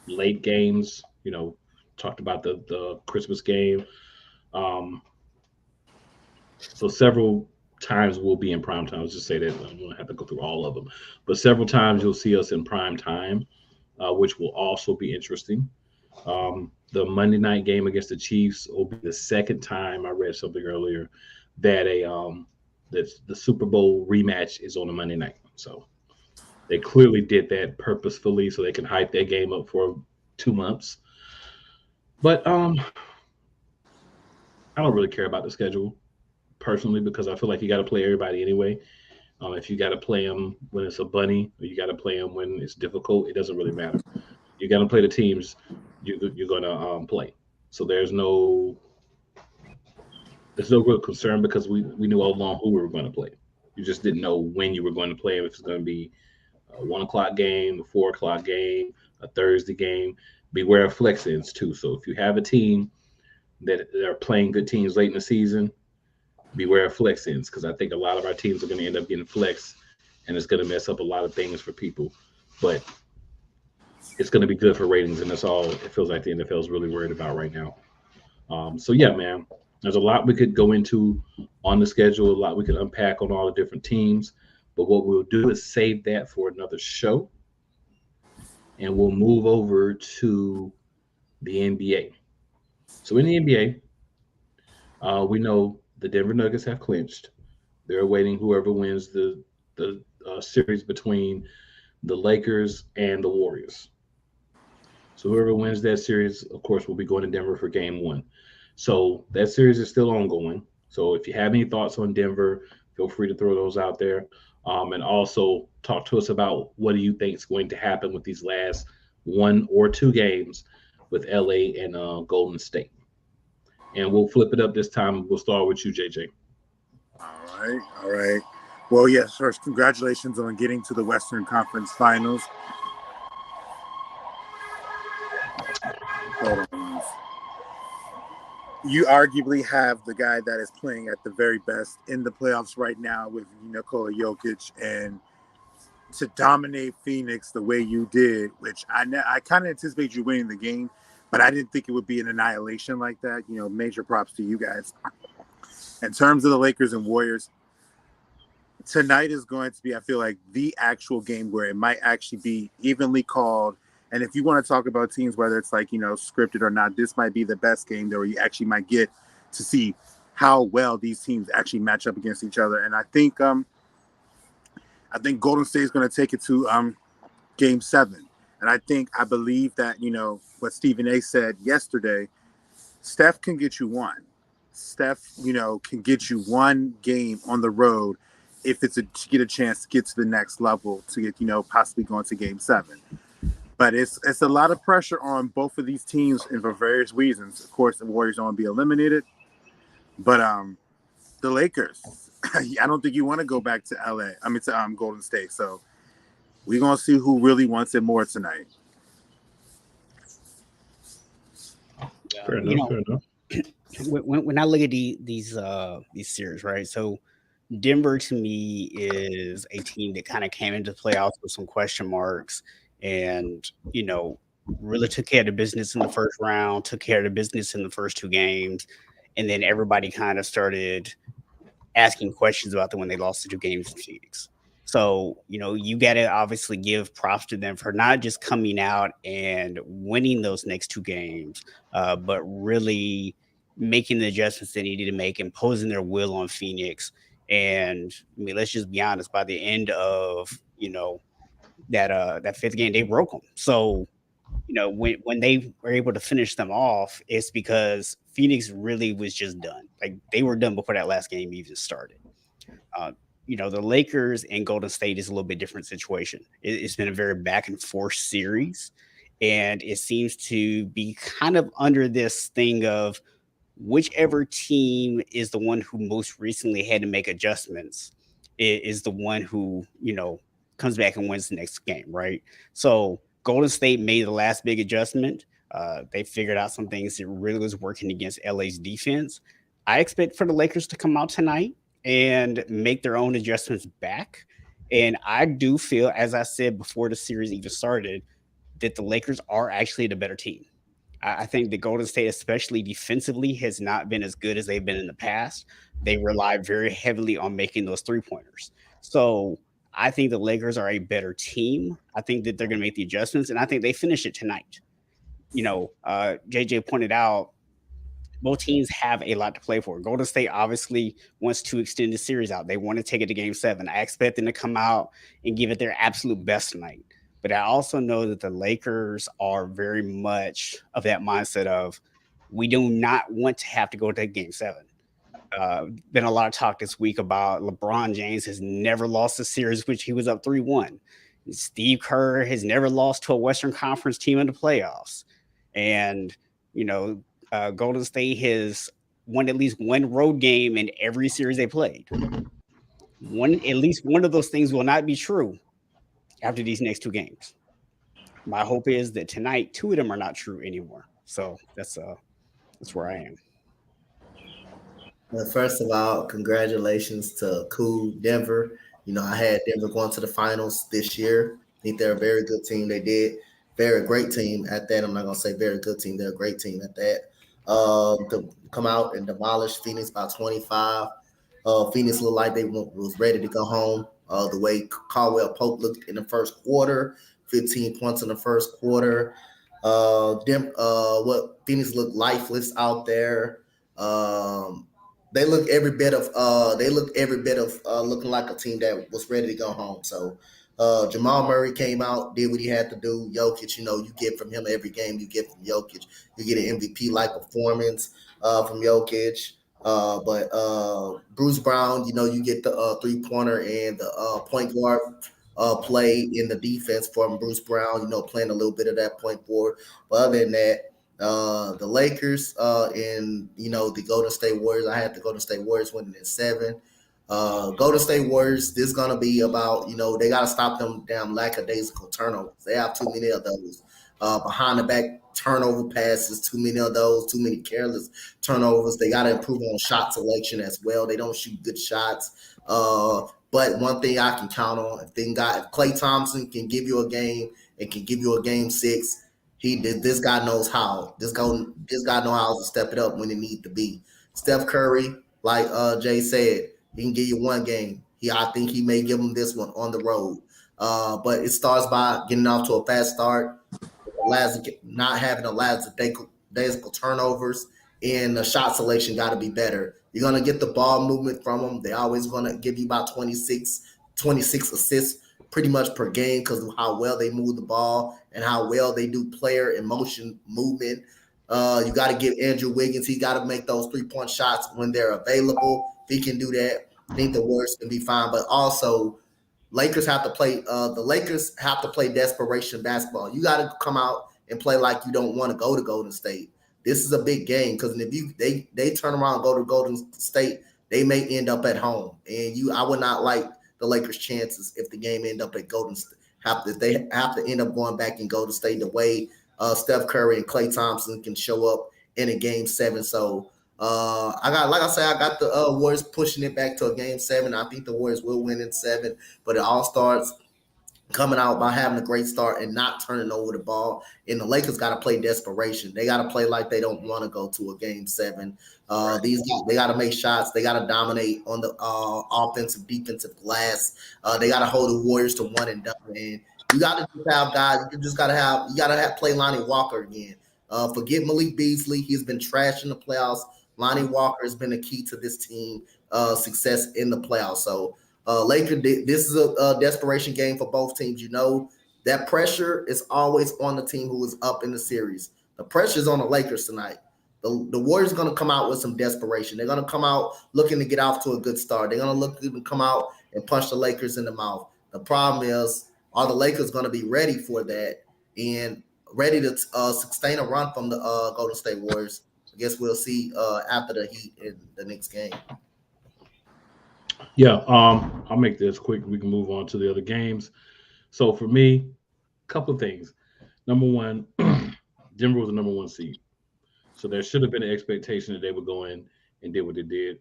late games. Talked about the Christmas game. Um, so several times we'll be in prime time. Let's just say that I don't have to go through all of them, but several times you'll see us in prime time, which will also be interesting. The Monday night game against the Chiefs will be the second time I read something earlier that that the Super Bowl rematch is on a Monday night. So they clearly did that purposefully so they can hype that game up for 2 months. But I don't really care about the schedule personally because I feel like you got to play everybody anyway. If you got to play them when it's a bunny or you got to play them when it's difficult, it doesn't really matter. You got to play the teams you're going to play. So there's no real concern because we knew all along who we were going to play. You just didn't know when you were going to play, if it's going to be a 1 o'clock game, a 4 o'clock game, a Thursday game. Beware of flex ins too. So if you have a team that are playing good teams late in the season, beware of flex ins because I think a lot of our teams are going to end up getting flexed and it's going to mess up a lot of things for people. But it's going to be good for ratings, and that's all it feels like the NFL is really worried about right now. So yeah, man, there's a lot we could go into on the schedule, a lot we could unpack on all the different teams. But what we'll do is save that for another show, and we'll move over to the NBA. So in the NBA, we know the Denver Nuggets have clinched. They're awaiting whoever wins the series between the Lakers and the Warriors. So whoever wins that series, of course, will be going to Denver for Game 1. So that series is still ongoing. So if you have any thoughts on Denver, feel free to throw those out there. And also talk to us about what do you think is going to happen with these last 1 or 2 games with LA and Golden State. And we'll flip it up this time. We'll start with you, JJ. All right. Well, yes, first, congratulations on getting to the Western Conference Finals. Hold on. You arguably have the guy that is playing at the very best in the playoffs right now with Nikola Jokic, and to dominate Phoenix the way you did, which I kind of anticipate you winning the game, but I didn't think it would be an annihilation like that. Major props to you guys. In terms of the Lakers and Warriors, tonight is going to be, I feel like, the actual game where it might actually be evenly called. And if you want to talk about teams, whether it's scripted or not, this might be the best game where you actually might get to see how well these teams actually match up against each other. And I think Golden State is going to take it to Game 7. And I believe that, what Stephen A said yesterday, Steph can get you one. Steph, can get you one game on the road if it's to get a chance to get to the next level to get, possibly going to Game 7. But it's a lot of pressure on both of these teams and for various reasons. Of course, the Warriors don't want to be eliminated. But the Lakers, I don't think you want to go back to LA. I mean, to Golden State. So we're going to see who really wants it more tonight. Fair enough. When I look at these series, right? So Denver to me is a team that kind of came into the playoffs with some question marks and, really took care of the business in the first round, took care of the business in the first two games. And then everybody kind of started asking questions about them when they lost the two games in Phoenix. So, you got to obviously give props to them for not just coming out and winning those next two games, but really making the adjustments they needed to make, imposing their will on Phoenix. And I mean, let's just be honest, by the end of, that fifth game, they broke them. So, when they were able to finish them off, it's because Phoenix really was just done. Like they were done before that last game even started. Uh, the Lakers and Golden State is a little bit different situation. It's been a very back and forth series, and it seems to be kind of under this thing of whichever team is the one who most recently had to make adjustments is the one who comes back and wins the next game, right? So Golden State made the last big adjustment. They figured out some things that really was working against LA's defense. I expect for the Lakers to come out tonight and make their own adjustments back. And I do feel, as I said before the series even started, that the Lakers are actually the better team. I think the Golden State, especially defensively, has not been as good as they've been in the past. They rely very heavily on making those three pointers. So I think the Lakers are a better team. I think that they're going to make the adjustments, and I think they finish it tonight. JJ pointed out both teams have a lot to play for. Golden State obviously wants to extend the series out. They want to take it to game seven. I expect them to come out and give it their absolute best tonight. But I also know that the Lakers are very much of that mindset of we do not want to have to go to game seven. Been a lot of talk this week about LeBron James has never lost a series, which he was up 3-1. Steve Kerr has never lost to a Western Conference team in the playoffs. And, Golden State has won at least one road game in every series they played. At least one of those things will not be true after these next two games. My hope is that tonight two of them are not true anymore. So that's where I am. Well, first of all, congratulations to Cool Denver. I had Denver going to the finals this year. I think they're a very good team. They did very great team at that. I'm not gonna say very good team. They're a great team at that. To come out and demolish Phoenix by 25. Phoenix looked like they was ready to go home. The way Caldwell Pope looked in the first quarter, 15 points in the first quarter. What Phoenix looked lifeless out there. They look every bit of looking like a team that was ready to go home. So Jamal Murray came out, did what he had to do. Jokic, you get from him every game. You get from Jokic, you get an MVP like performance from Jokic. But Bruce Brown, you get the 3-pointer and the point guard play in the defense from Bruce Brown. Playing a little bit of that point forward. But other than that, the Lakers and the Golden State Warriors. I had the Golden State Warriors winning in 7. Golden State Warriors. This is gonna be about they gotta stop them damn lackadaisical turnovers. They have too many of those behind the back turnover passes. Too many of those. Too many careless turnovers. They gotta improve on shot selection as well. They don't shoot good shots. But one thing I can count on, if Klay Thompson can give you a game, it can give you a game 6. This guy knows how. This guy knows how to step it up when it needs to be. Steph Curry, like Jay said, he can give you one game. I think he may give him this one on the road. But it starts by getting off to a fast start, not having a lackadaisical turnovers, and the shot selection got to be better. You're gonna get the ball movement from them. They're always gonna give you about 26 assists pretty much per game because of how well they move the ball and how well they do player and motion movement. You got to give Andrew Wiggins. He got to make those 3-point shots when they're available. If he can do that, I think the Warriors can be fine. But also, Lakers have to play. The Lakers have to play desperation basketball. You got to come out and play like you don't want to go to Golden State. This is a big game because if they turn around and go to Golden State, they may end up at home. And I would not like the Lakers' chances if the game end up at Golden State. If they have to end up going back and Golden State the way Steph Curry and Klay Thompson can show up in a game 7. So I got, like I said, I got the Warriors pushing it back to a game 7. I think the Warriors will win in 7, but it all starts coming out by having a great start and not turning over the ball. And the Lakers got to play desperation. They got to play like they don't want to go to a game 7. Right. These guys, they got to make shots. They got to dominate on the offensive, defensive glass. They got to hold the Warriors to one and done. And you got to just have guys. You got to have play Lonnie Walker again. Forget Malik Beasley. He's been trash in the playoffs. Lonnie Walker has been a key to this team success in the playoffs. So Lakers, this is a desperation game for both teams. You know that pressure is always on the team who is up in the series. The pressure is on the Lakers tonight. The Warriors are going to come out with some desperation. They're going to come out looking to get off to a good start. They're going to come out and punch the Lakers in the mouth. The problem is, are the Lakers going to be ready for that and ready to sustain a run from the Golden State Warriors? I guess we'll see after the Heat in the next game. Yeah, I'll make this quick. We can move on to the other games. So for me, a couple of things. Number one, Denver was the number 1 seed, so there should have been an expectation that they would go in and did what they did.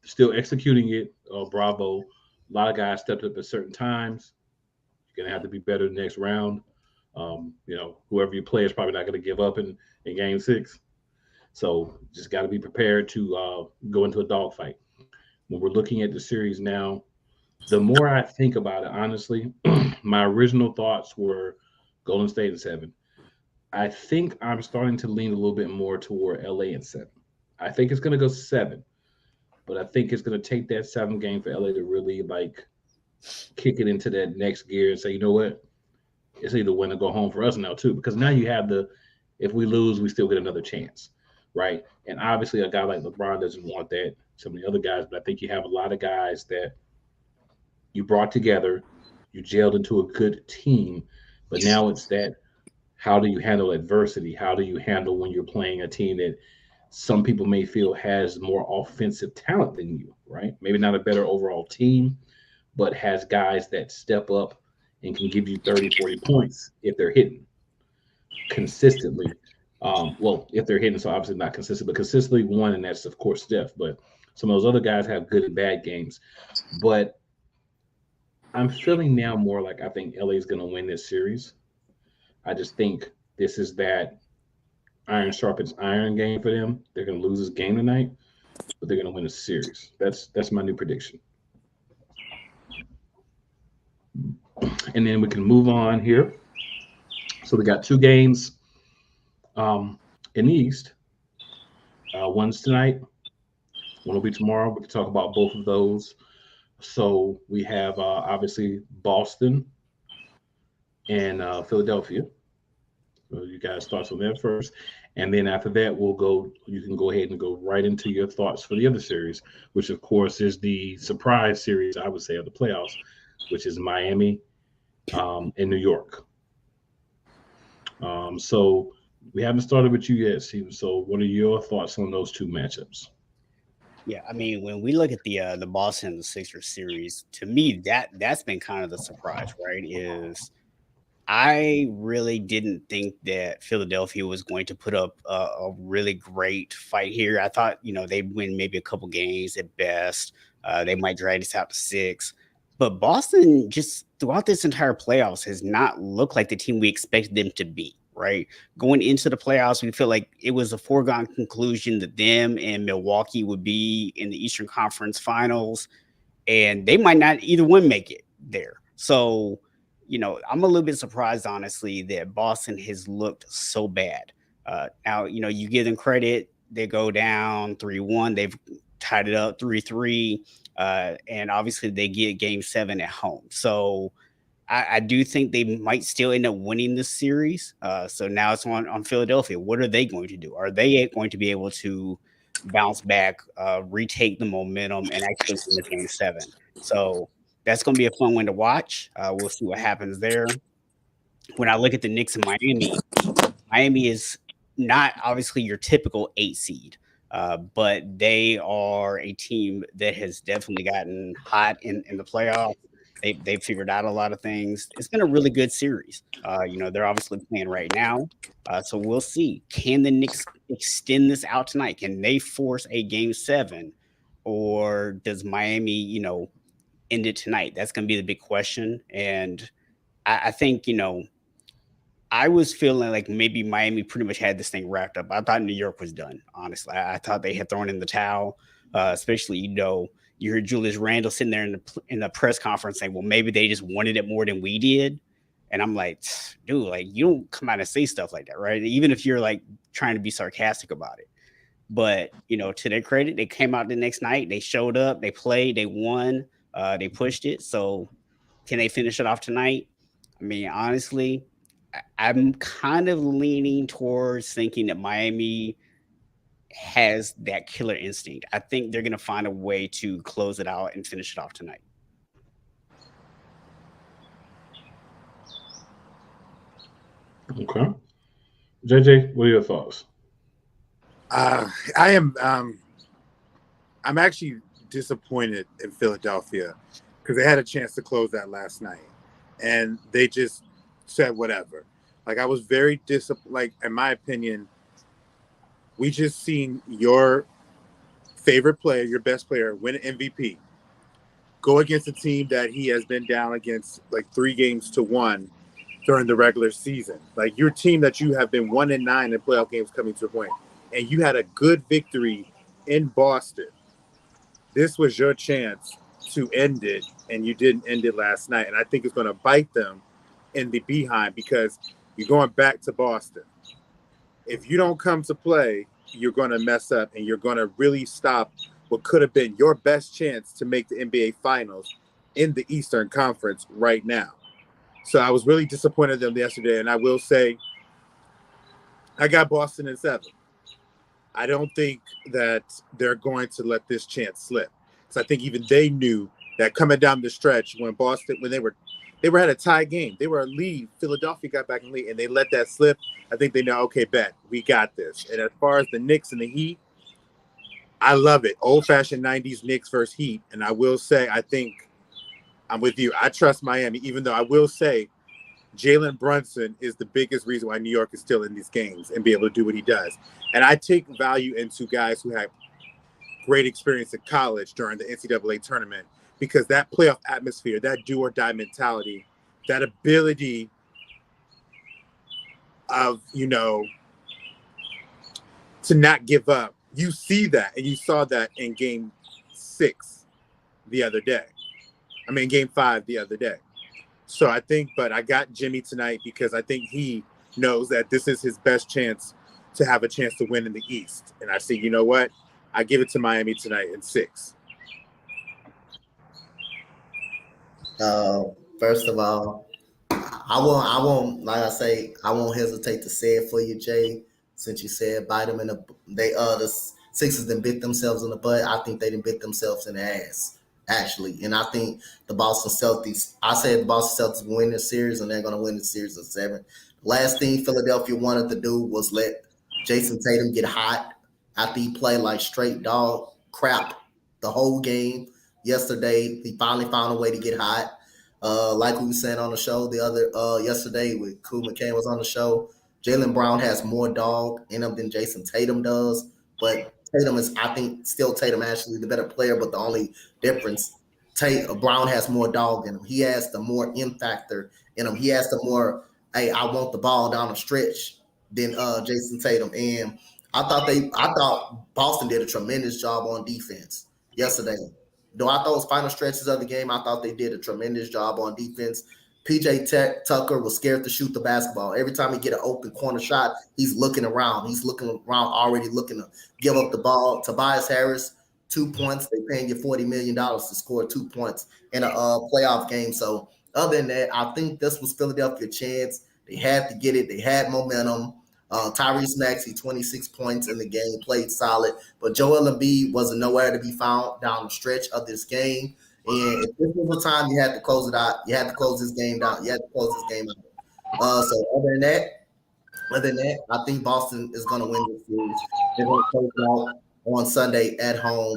Still executing it. Bravo. A lot of guys stepped up at certain times. You're gonna have to be better the next round. Whoever you play is probably not gonna give up in game 6. So just got to be prepared to go into a dogfight. When we're looking at the series now, the more I think about it, honestly, my original thoughts were Golden State in 7. I think I'm starting to lean a little bit more toward LA in 7. I think it's going to go 7, but I think it's going to take that 7 game for LA to really like kick it into that next gear and say, you know what, it's either win or go home for us now too, because now you have if we lose, we still get another chance, right? And obviously, a guy like LeBron doesn't want that. Some of the other guys, but I think you have a lot of guys that you brought together, you gelled into a good team, but now it's that how do you handle adversity? How do you handle when you're playing a team that some people may feel has more offensive talent than you, right? Maybe not a better overall team, but has guys that step up and can give you 30, 40 points if they're hitting consistently. Well, if they're hitting, so obviously not consistent, but consistently one, and that's of course Steph. But some of those other guys have good and bad games. But I'm feeling now more like I think LA is going to win this series. I just think this is that iron sharpens iron game for them. They're going to lose this game tonight, but they're going to win the series. That's my new prediction. And then we can move on here. So we got 2 games in the East. One's tonight. One will be tomorrow. We can talk about both of those. So we have obviously Boston and Philadelphia. So you guys thoughts on that first, and then after that we'll go. You can go ahead and go right into your thoughts for the other series, which of course is the surprise series, I would say, of the playoffs, which is Miami and New York. So we haven't started with you yet, Steven. So what are your thoughts on those 2 matchups? Yeah, I mean, when we look at the Boston and the Sixers series, to me that's been kind of the surprise, right? Is I really didn't think that Philadelphia was going to put up a really great fight here. I thought, they'd win maybe a couple games at best. They might drag this out to 6. But Boston just throughout this entire playoffs has not looked like the team we expected them to be, right? Going into the playoffs, we feel like it was a foregone conclusion that them and Milwaukee would be in the Eastern Conference Finals, and they might not either one make it there. So, I'm a little bit surprised, honestly, that Boston has looked so bad. Now, you give them credit. They go down 3-1. They've tied it up 3-3. And obviously they get game 7 at home. So I do think they might still end up winning this series. So now it's on Philadelphia. What are they going to do? Are they going to be able to bounce back, retake the momentum, and actually win the game 7? So that's going to be a fun one to watch. We'll see what happens there. When I look at the Knicks and Miami is not obviously your typical 8 seed. But they are a team that has definitely gotten hot in the playoffs. They figured out a lot of things. It's been a really good series. They're obviously playing right now, so we'll see. Can the Knicks extend this out tonight? Can they force a game 7, or does Miami, end it tonight? That's going to be the big question. And I think I was feeling like maybe Miami pretty much had this thing wrapped up. I thought New York was done. Honestly, I thought they had thrown in the towel. Especially, you heard Julius Randle sitting there in the press conference saying, "Well, maybe they just wanted it more than we did." And I'm like, dude, like you don't come out and say stuff like that, right? Even if you're like trying to be sarcastic about it. But to their credit, they came out the next night. They showed up. They played. They won. They pushed it. So can they finish it off tonight? I mean, honestly, I'm kind of leaning towards thinking that Miami has that killer instinct. I think they're going to find a way to close it out and finish it off tonight. Okay. JJ, what are your thoughts? I am. I'm actually disappointed in Philadelphia because they had a chance to close that last night, and they just said whatever. Like I was very disappointed. Like in my opinion, we just seen your favorite player, your best player, win an MVP, go against a team that he has been down against like 3-1 during the regular season. Like your team that you have been 1-9 in playoff games coming to a point, and you had a good victory in Boston. This was your chance to end it, and you didn't end it last night. And I think it's going to bite them in the behind because you're going back to Boston. If you don't come to play, you're going to mess up, and you're going to really stop what could have been your best chance to make the NBA Finals in the Eastern Conference right now. So I was really disappointed in them yesterday, and I will say I got Boston in 7. I don't think that they're going to let this chance slip. So I think even they knew that coming down the stretch when they were at a tie game, they were a lead. Philadelphia got back in the lead, and they let that slip. I think they know, okay, bet we got this. And as far as the Knicks and the Heat, I love it. Old-fashioned 90s Knicks versus Heat. And I will say, I think I'm with you. I trust Miami, even though I will say Jalen Brunson is the biggest reason why New York is still in these games and be able to do what he does. And I take value into guys who have great experience in college during the NCAA tournament because that playoff atmosphere, that do-or-die mentality, that ability of, to not give up. You see that, and you saw that in game 6 the other day. I mean, game 5 the other day. So I think, but I got Jimmy tonight because I think he knows that this is his best chance to have a chance to win in the East. And I see, you know what? I give it to Miami tonight in 6. First of all, I won't, like I say, I won't hesitate to say it for you, Jay. Since you said bite them in the Sixers didn't bit themselves in the butt. I think they didn't bit themselves in the ass, actually. And I think the Boston Celtics, I said the Boston Celtics will win this series, and they're going to win the series in 7. Last thing Philadelphia wanted to do was let Jason Tatum get hot after he played like straight dog crap the whole game. Yesterday, he finally found a way to get hot. Like we were saying on the show yesterday with Cool McCain was on the show. Jaylen Brown has more dog in him than Jason Tatum does, but Tatum is, I think, still Tatum actually the better player. But the only difference, Brown has more dog in him. He has the more in factor in him. He has the more, hey, I want the ball down the stretch than Jason Tatum. And I thought Boston did a tremendous job on defense yesterday. Throughout those final stretches of the game, I thought they did a tremendous job on defense. PJ Tucker was scared to shoot the basketball. Every time he get an open corner shot, he's looking around. He's looking around, already looking to give up the ball. Tobias Harris, 2 points. They paying you $40 million to score 2 points in a playoff game. So other than that, I think this was Philadelphia's chance. They had to get it. They had momentum. Tyrese Maxey, 26 points in the game, played solid. But Joel Embiid wasn't nowhere to be found down the stretch of this game. And if this was the time you had to close it out, you had to close this game down. You had to close this game out. So other than that, I think Boston is going to win this series. They're going to close it out on Sunday at home.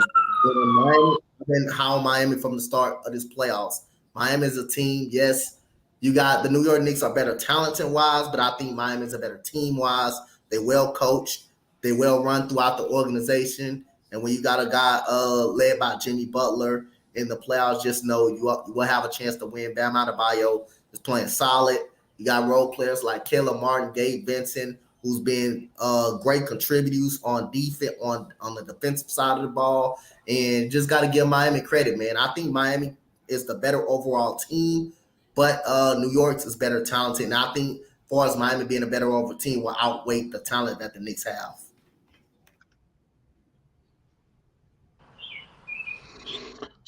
And how Miami from the start of this playoffs Miami is a team. Yes, you got the New York Knicks are better talented wise, but I think Miami is a better team wise. They well coached. They well run throughout the organization. And when you got a guy led by Jimmy Butler in the playoffs, just know you will have a chance to win. Bam Adebayo is playing solid. You got role players like Caleb Martin, Gabe Vincent, who's been great contributors on defense on the defensive side of the ball. And just got to give Miami credit, man. I think Miami is the better overall team, but New York's is better talented. And I think as far as Miami being a better overall team will outweigh the talent that the Knicks have.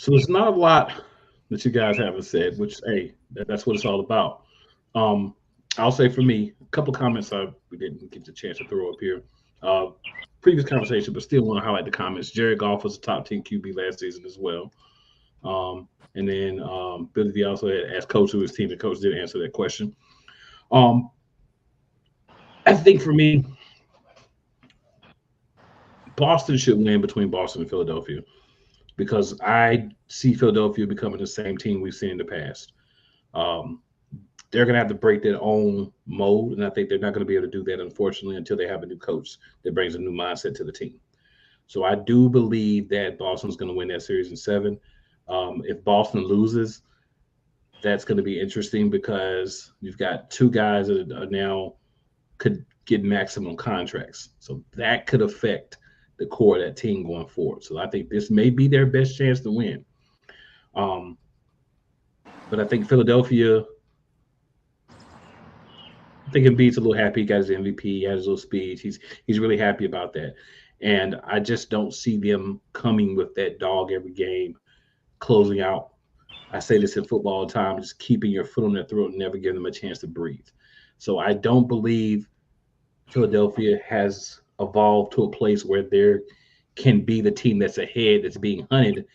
So there's not a lot that you guys haven't said, which hey, that's what it's all about. Um, I'll say for me, a couple comments we didn't get the chance to throw up here. Uh, Previous conversation, but still want to highlight the comments. Jared Goff was a top 10 QB last season as well. And then Billy D also had asked coach who his team, the coach did answer that question. Um, I think for me, Boston should win between Boston and Philadelphia because I see Philadelphia becoming the same team we've seen in the past. Um, they're going to have to break their own mold, and I think they're not going to be able to do that, unfortunately, until they have a new coach that brings a new mindset to the team. So I do believe that Boston's going to win that series in 7. If Boston loses, that's going to be interesting because you've got two guys that are now could get maximum contracts. So that could affect the core of that team going forward. So I think this may be their best chance to win. But I think Philadelphia, I think Embiid's a little happy. He got his MVP. He has his little speech. He's really happy about that. And I just don't see them coming with that dog every game, closing out. I say this in football all the time, just keeping your foot on their throat and never giving them a chance to breathe. So I don't believe Philadelphia has evolved to a place where there can be the team that's ahead, that's being hunted,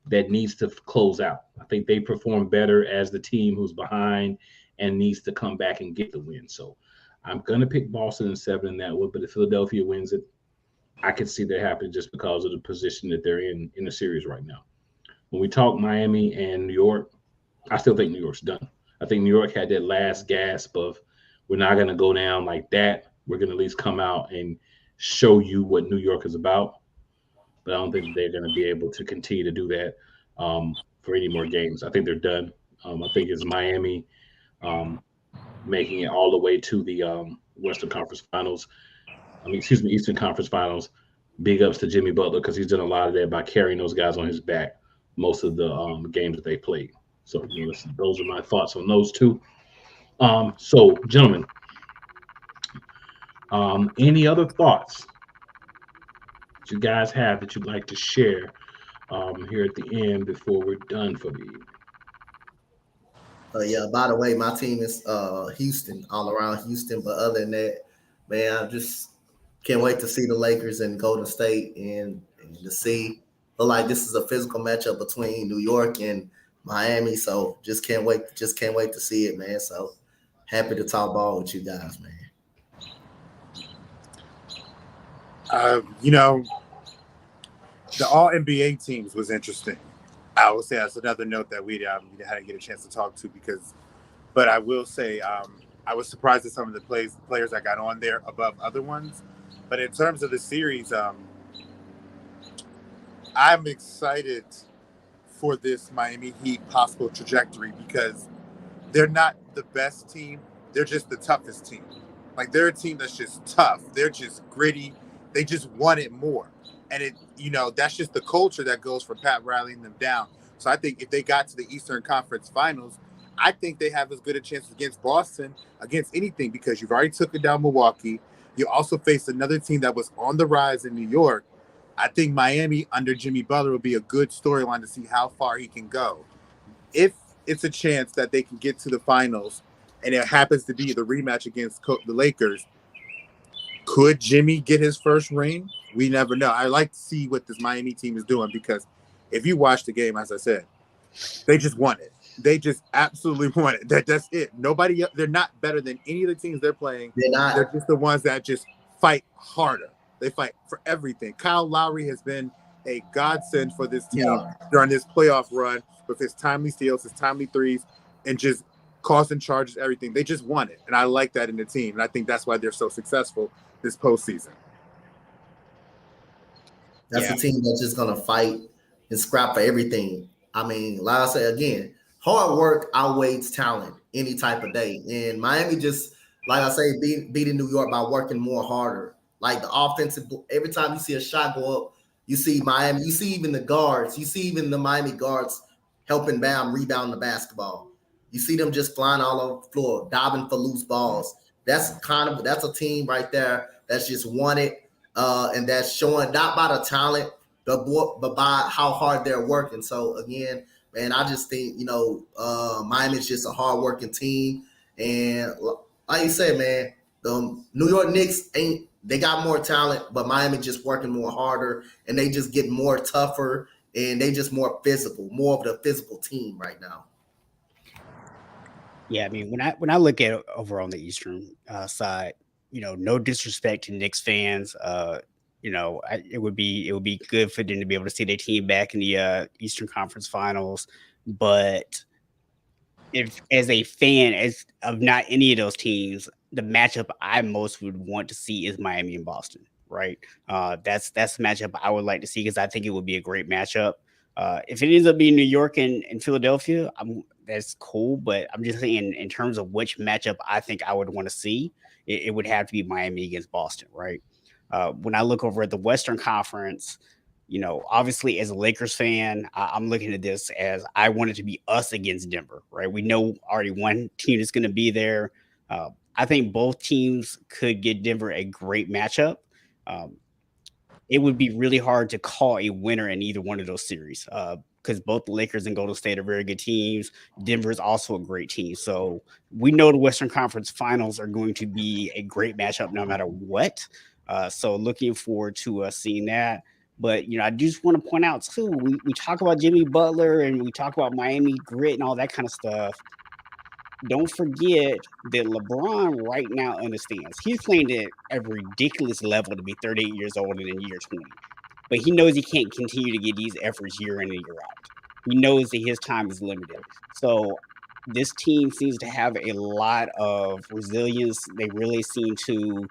that needs to close out. I think they perform better as the team who's behind and needs to come back and get the win. So I'm going to pick Boston in 7 in that one, but if Philadelphia wins it, I can see that happening just because of the position that they're in the series right now. When we talk Miami and New York, I still think New York's done. I think New York had that last gasp of we're not going to go down like that. We're going to at least come out and show you what New York is about. But I don't think they're going to be able to continue to do that for any more games. I think they're done. I think it's Miami making it all the way to the Western Conference Finals. Eastern Conference Finals. Big ups to Jimmy Butler because he's done a lot of that by carrying those guys on his back most of the games that they played. So those are my thoughts on those two. So, gentlemen, any other thoughts that you guys have that you'd like to share here at the end before we're done for the evening? Yeah, by the way, my team is Houston, all around Houston. But other than that, man, I just can't wait to see the Lakers and Golden State and to see. Look like this is a physical matchup between New York and Miami. So just can't wait. Just can't wait to see it, man. So happy to talk ball with you guys, man. The All NBA teams was interesting. I would say that's another note that we hadn't get a chance to talk to but I will say I was surprised at some of the players that got on there above other ones. But in terms of the series, I'm excited for this Miami Heat possible trajectory because they're not the best team. They're just the toughest team. Like they're a team that's just tough. They're just gritty. They just want it more. And that's just the culture that goes for Pat rallying them down. So I think if they got to the Eastern Conference Finals, I think they have as good a chance against Boston, against anything, because you've already took it down Milwaukee. You also faced another team that was on the rise in New York. I think Miami under Jimmy Butler will be a good storyline to see how far he can go. If it's a chance that they can get to the finals and it happens to be the rematch against the Lakers, could Jimmy get his first ring? We never know. I like to see what this Miami team is doing because if you watch the game, as I said, they just want it. They just absolutely want it. That's it. Nobody else, they're not better than any of the teams they're playing. They're not. They're just the ones that just fight harder. They fight for everything. Kyle Lowry has been a godsend for this team Yeah. during this playoff run with his timely steals, his timely threes, and just causing charges, everything. They just want it. And I like that in the team. And I think that's why they're so successful this postseason. That's a team that's just gonna fight and scrap for everything. I mean, like I say again, hard work outweighs talent any type of day. And Miami just, like I say, beating New York by working more harder. Like the offensive, every time you see a shot go up, you see Miami. You see even the guards. You see even the Miami guards helping Bam rebound the basketball. You see them just flying all over the floor, diving for loose balls. That's a team right there that's just won it, and that's showing not by the talent, but by how hard they're working. So again, man, I just think Miami's just a hard working team, and like you said, man, the New York Knicks ain't. They got more talent, but Miami just working more harder, and they just get more tougher, and they just more physical, more of the physical team right now. Yeah, I mean, when I look at it over on the Eastern side, no disrespect to Knicks fans, it would be good for them to be able to see their team back in the Eastern Conference Finals. But if as a fan as of not any of those teams, the matchup I most would want to see is Miami and Boston, right? That's the matchup I would like to see because I think it would be a great matchup. If it ends up being New York and Philadelphia, that's cool. But I'm just saying, in terms of which matchup I think I would want to see, it would have to be Miami against Boston, right? When I look over at the Western Conference, obviously as a Lakers fan, I'm looking at this as I want it to be us against Denver, right? We know already one team is going to be there. I think both teams could get Denver a great matchup. Um, it would be really hard to call a winner in either one of those series because both the Lakers and Golden State are very good teams. Denver is also a great team. So we know the Western Conference Finals are going to be a great matchup no matter what. So looking forward to seeing that. But I just want to point out too, we talk about Jimmy Butler and we talk about Miami grit and all that kind of stuff. Don't forget that LeBron right now understands he's playing at a ridiculous level to be 38 years old and in year 20. But he knows he can't continue to get these efforts year in and year out. He knows that his time is limited. So this team seems to have a lot of resilience. They really seem to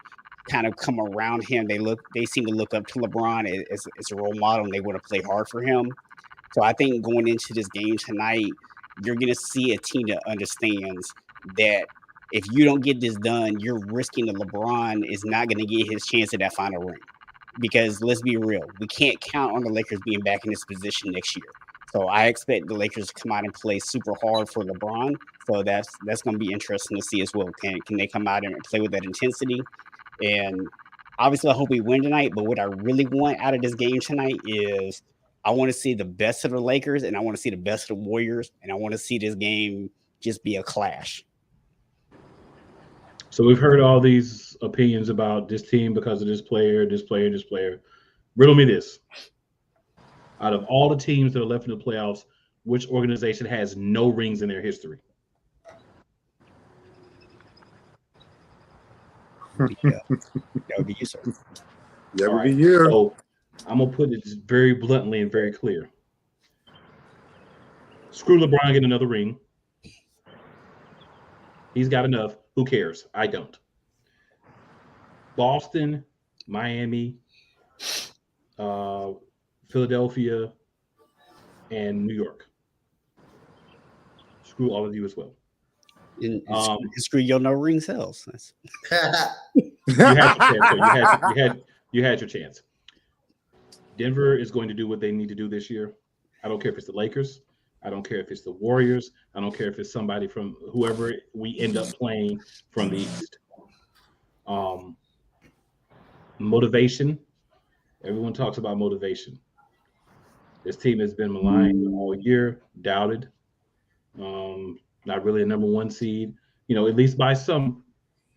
kind of come around him. They seem to look up to LeBron as a role model and they want to play hard for him. So I think going into this game tonight, you're going to see a team that understands that if you don't get this done, you're risking that LeBron is not going to get his chance at that final ring. Because let's be real, we can't count on the Lakers being back in this position next year. So I expect the Lakers to come out and play super hard for LeBron. So that's going to be interesting to see as well. Can they come out and play with that intensity? And obviously, I hope we win tonight. But what I really want out of this game tonight is I want to see the best of the Lakers and I want to see the best of the Warriors. And I want to see this game just be a clash. So we've heard all these opinions about this team because of this player, this player, this player. Riddle me this. Out of all the teams that are left in the playoffs, which organization has no rings in their history? Yeah, that would be you, sir. That All would be right. you. So I'm going to put it very bluntly and very clear. Screw LeBron getting another ring. He's got enough. Who cares? I don't. Boston, Miami, Philadelphia, and New York. Screw all of you as well. And screw your no ring sales. You had your chance. You had your chance. Denver is going to do what they need to do this year. I don't care if it's the Lakers. I don't care if it's the Warriors. I don't care if it's somebody from whoever we end up playing from the East. Motivation. Everyone talks about motivation. This team has been maligned all year, doubted. Not really a number one seed, at least by some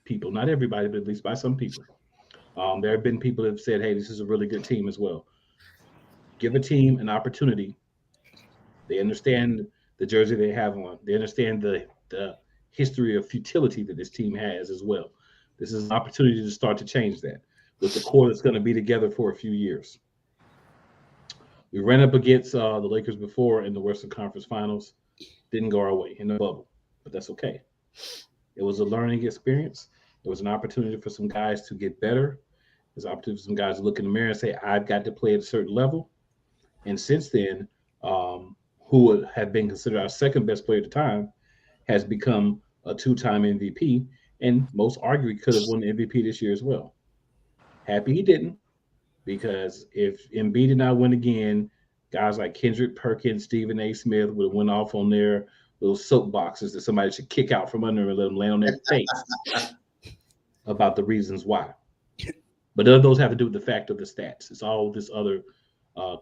people. Not everybody, but at least by some people. There have been people that have said, hey, this is a really good team as well. Give a team an opportunity. They understand the jersey they have on. They understand the history of futility that this team has as well. This is an opportunity to start to change that with the core that's going to be together for a few years. We ran up against the Lakers before in the Western Conference Finals. Didn't go our way in the bubble, but that's okay. It was a learning experience. It was an opportunity for some guys to get better. There's an opportunity for some guys to look in the mirror and say, I've got to play at a certain level. And since then, who had been considered our second best player at the time has become a two-time MVP, and most arguably could have won the MVP this year as well. Happy he didn't, because if Embiid did not win again, guys like Kendrick Perkins, Stephen A. Smith would have went off on their little soapboxes that somebody should kick out from under and let them land on their face about the reasons why. But none of those have to do with the fact of the stats. It's all this other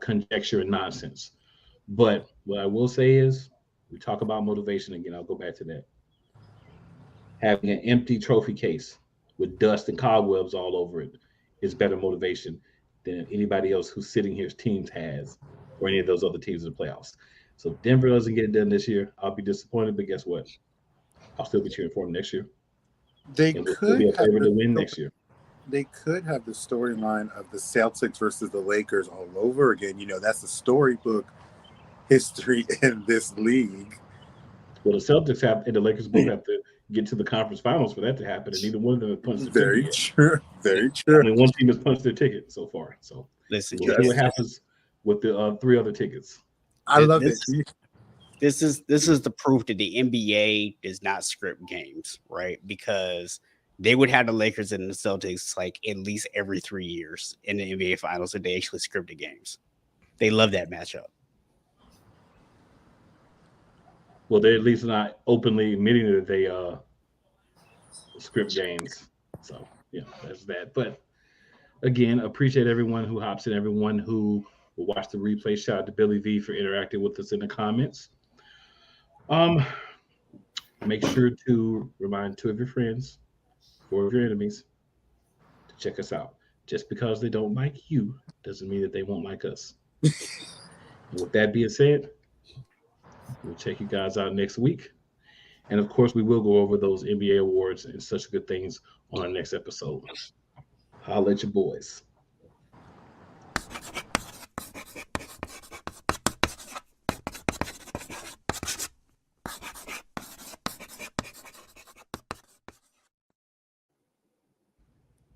conjecture and nonsense. But what I will say is, we talk about motivation again. I'll go back to that. Having an empty trophy case with dust and cobwebs all over it is better motivation than anybody else who's sitting here's teams has, or any of those other teams in the playoffs. So if Denver doesn't get it done this year, I'll be disappointed. But guess what? I'll still be cheering for them next year. They And we'll could be a have favorite to win next year. They could have the storyline of the Celtics versus the Lakers all over again. You know, that's a storybook history in this league. Well, the Celtics have and the Lakers both have to get to the conference finals for that to happen, and neither one of them have punched their Very ticket true. Very yet. true. Only one team has punched their ticket so far. So Listen, we'll see what happens with the three other tickets. I love this, it. This is the proof that the NBA does not script games, right? Because they would have the Lakers and the Celtics like at least every 3 years in the NBA Finals if they actually scripted games. They love that matchup. Well, they're at least not openly admitting that they script games. So yeah, that's that. But again, appreciate everyone who hops in, everyone who will watch the replay. Shout out to Billy V for interacting with us in the comments. Make sure to remind 2 of your friends, 4 of your enemies to check us out. Just because they don't like you doesn't mean that they won't like us. And with that being said, we'll check you guys out next week. And of course, we will go over those NBA awards and such good things on our next episode. Holla at your boys.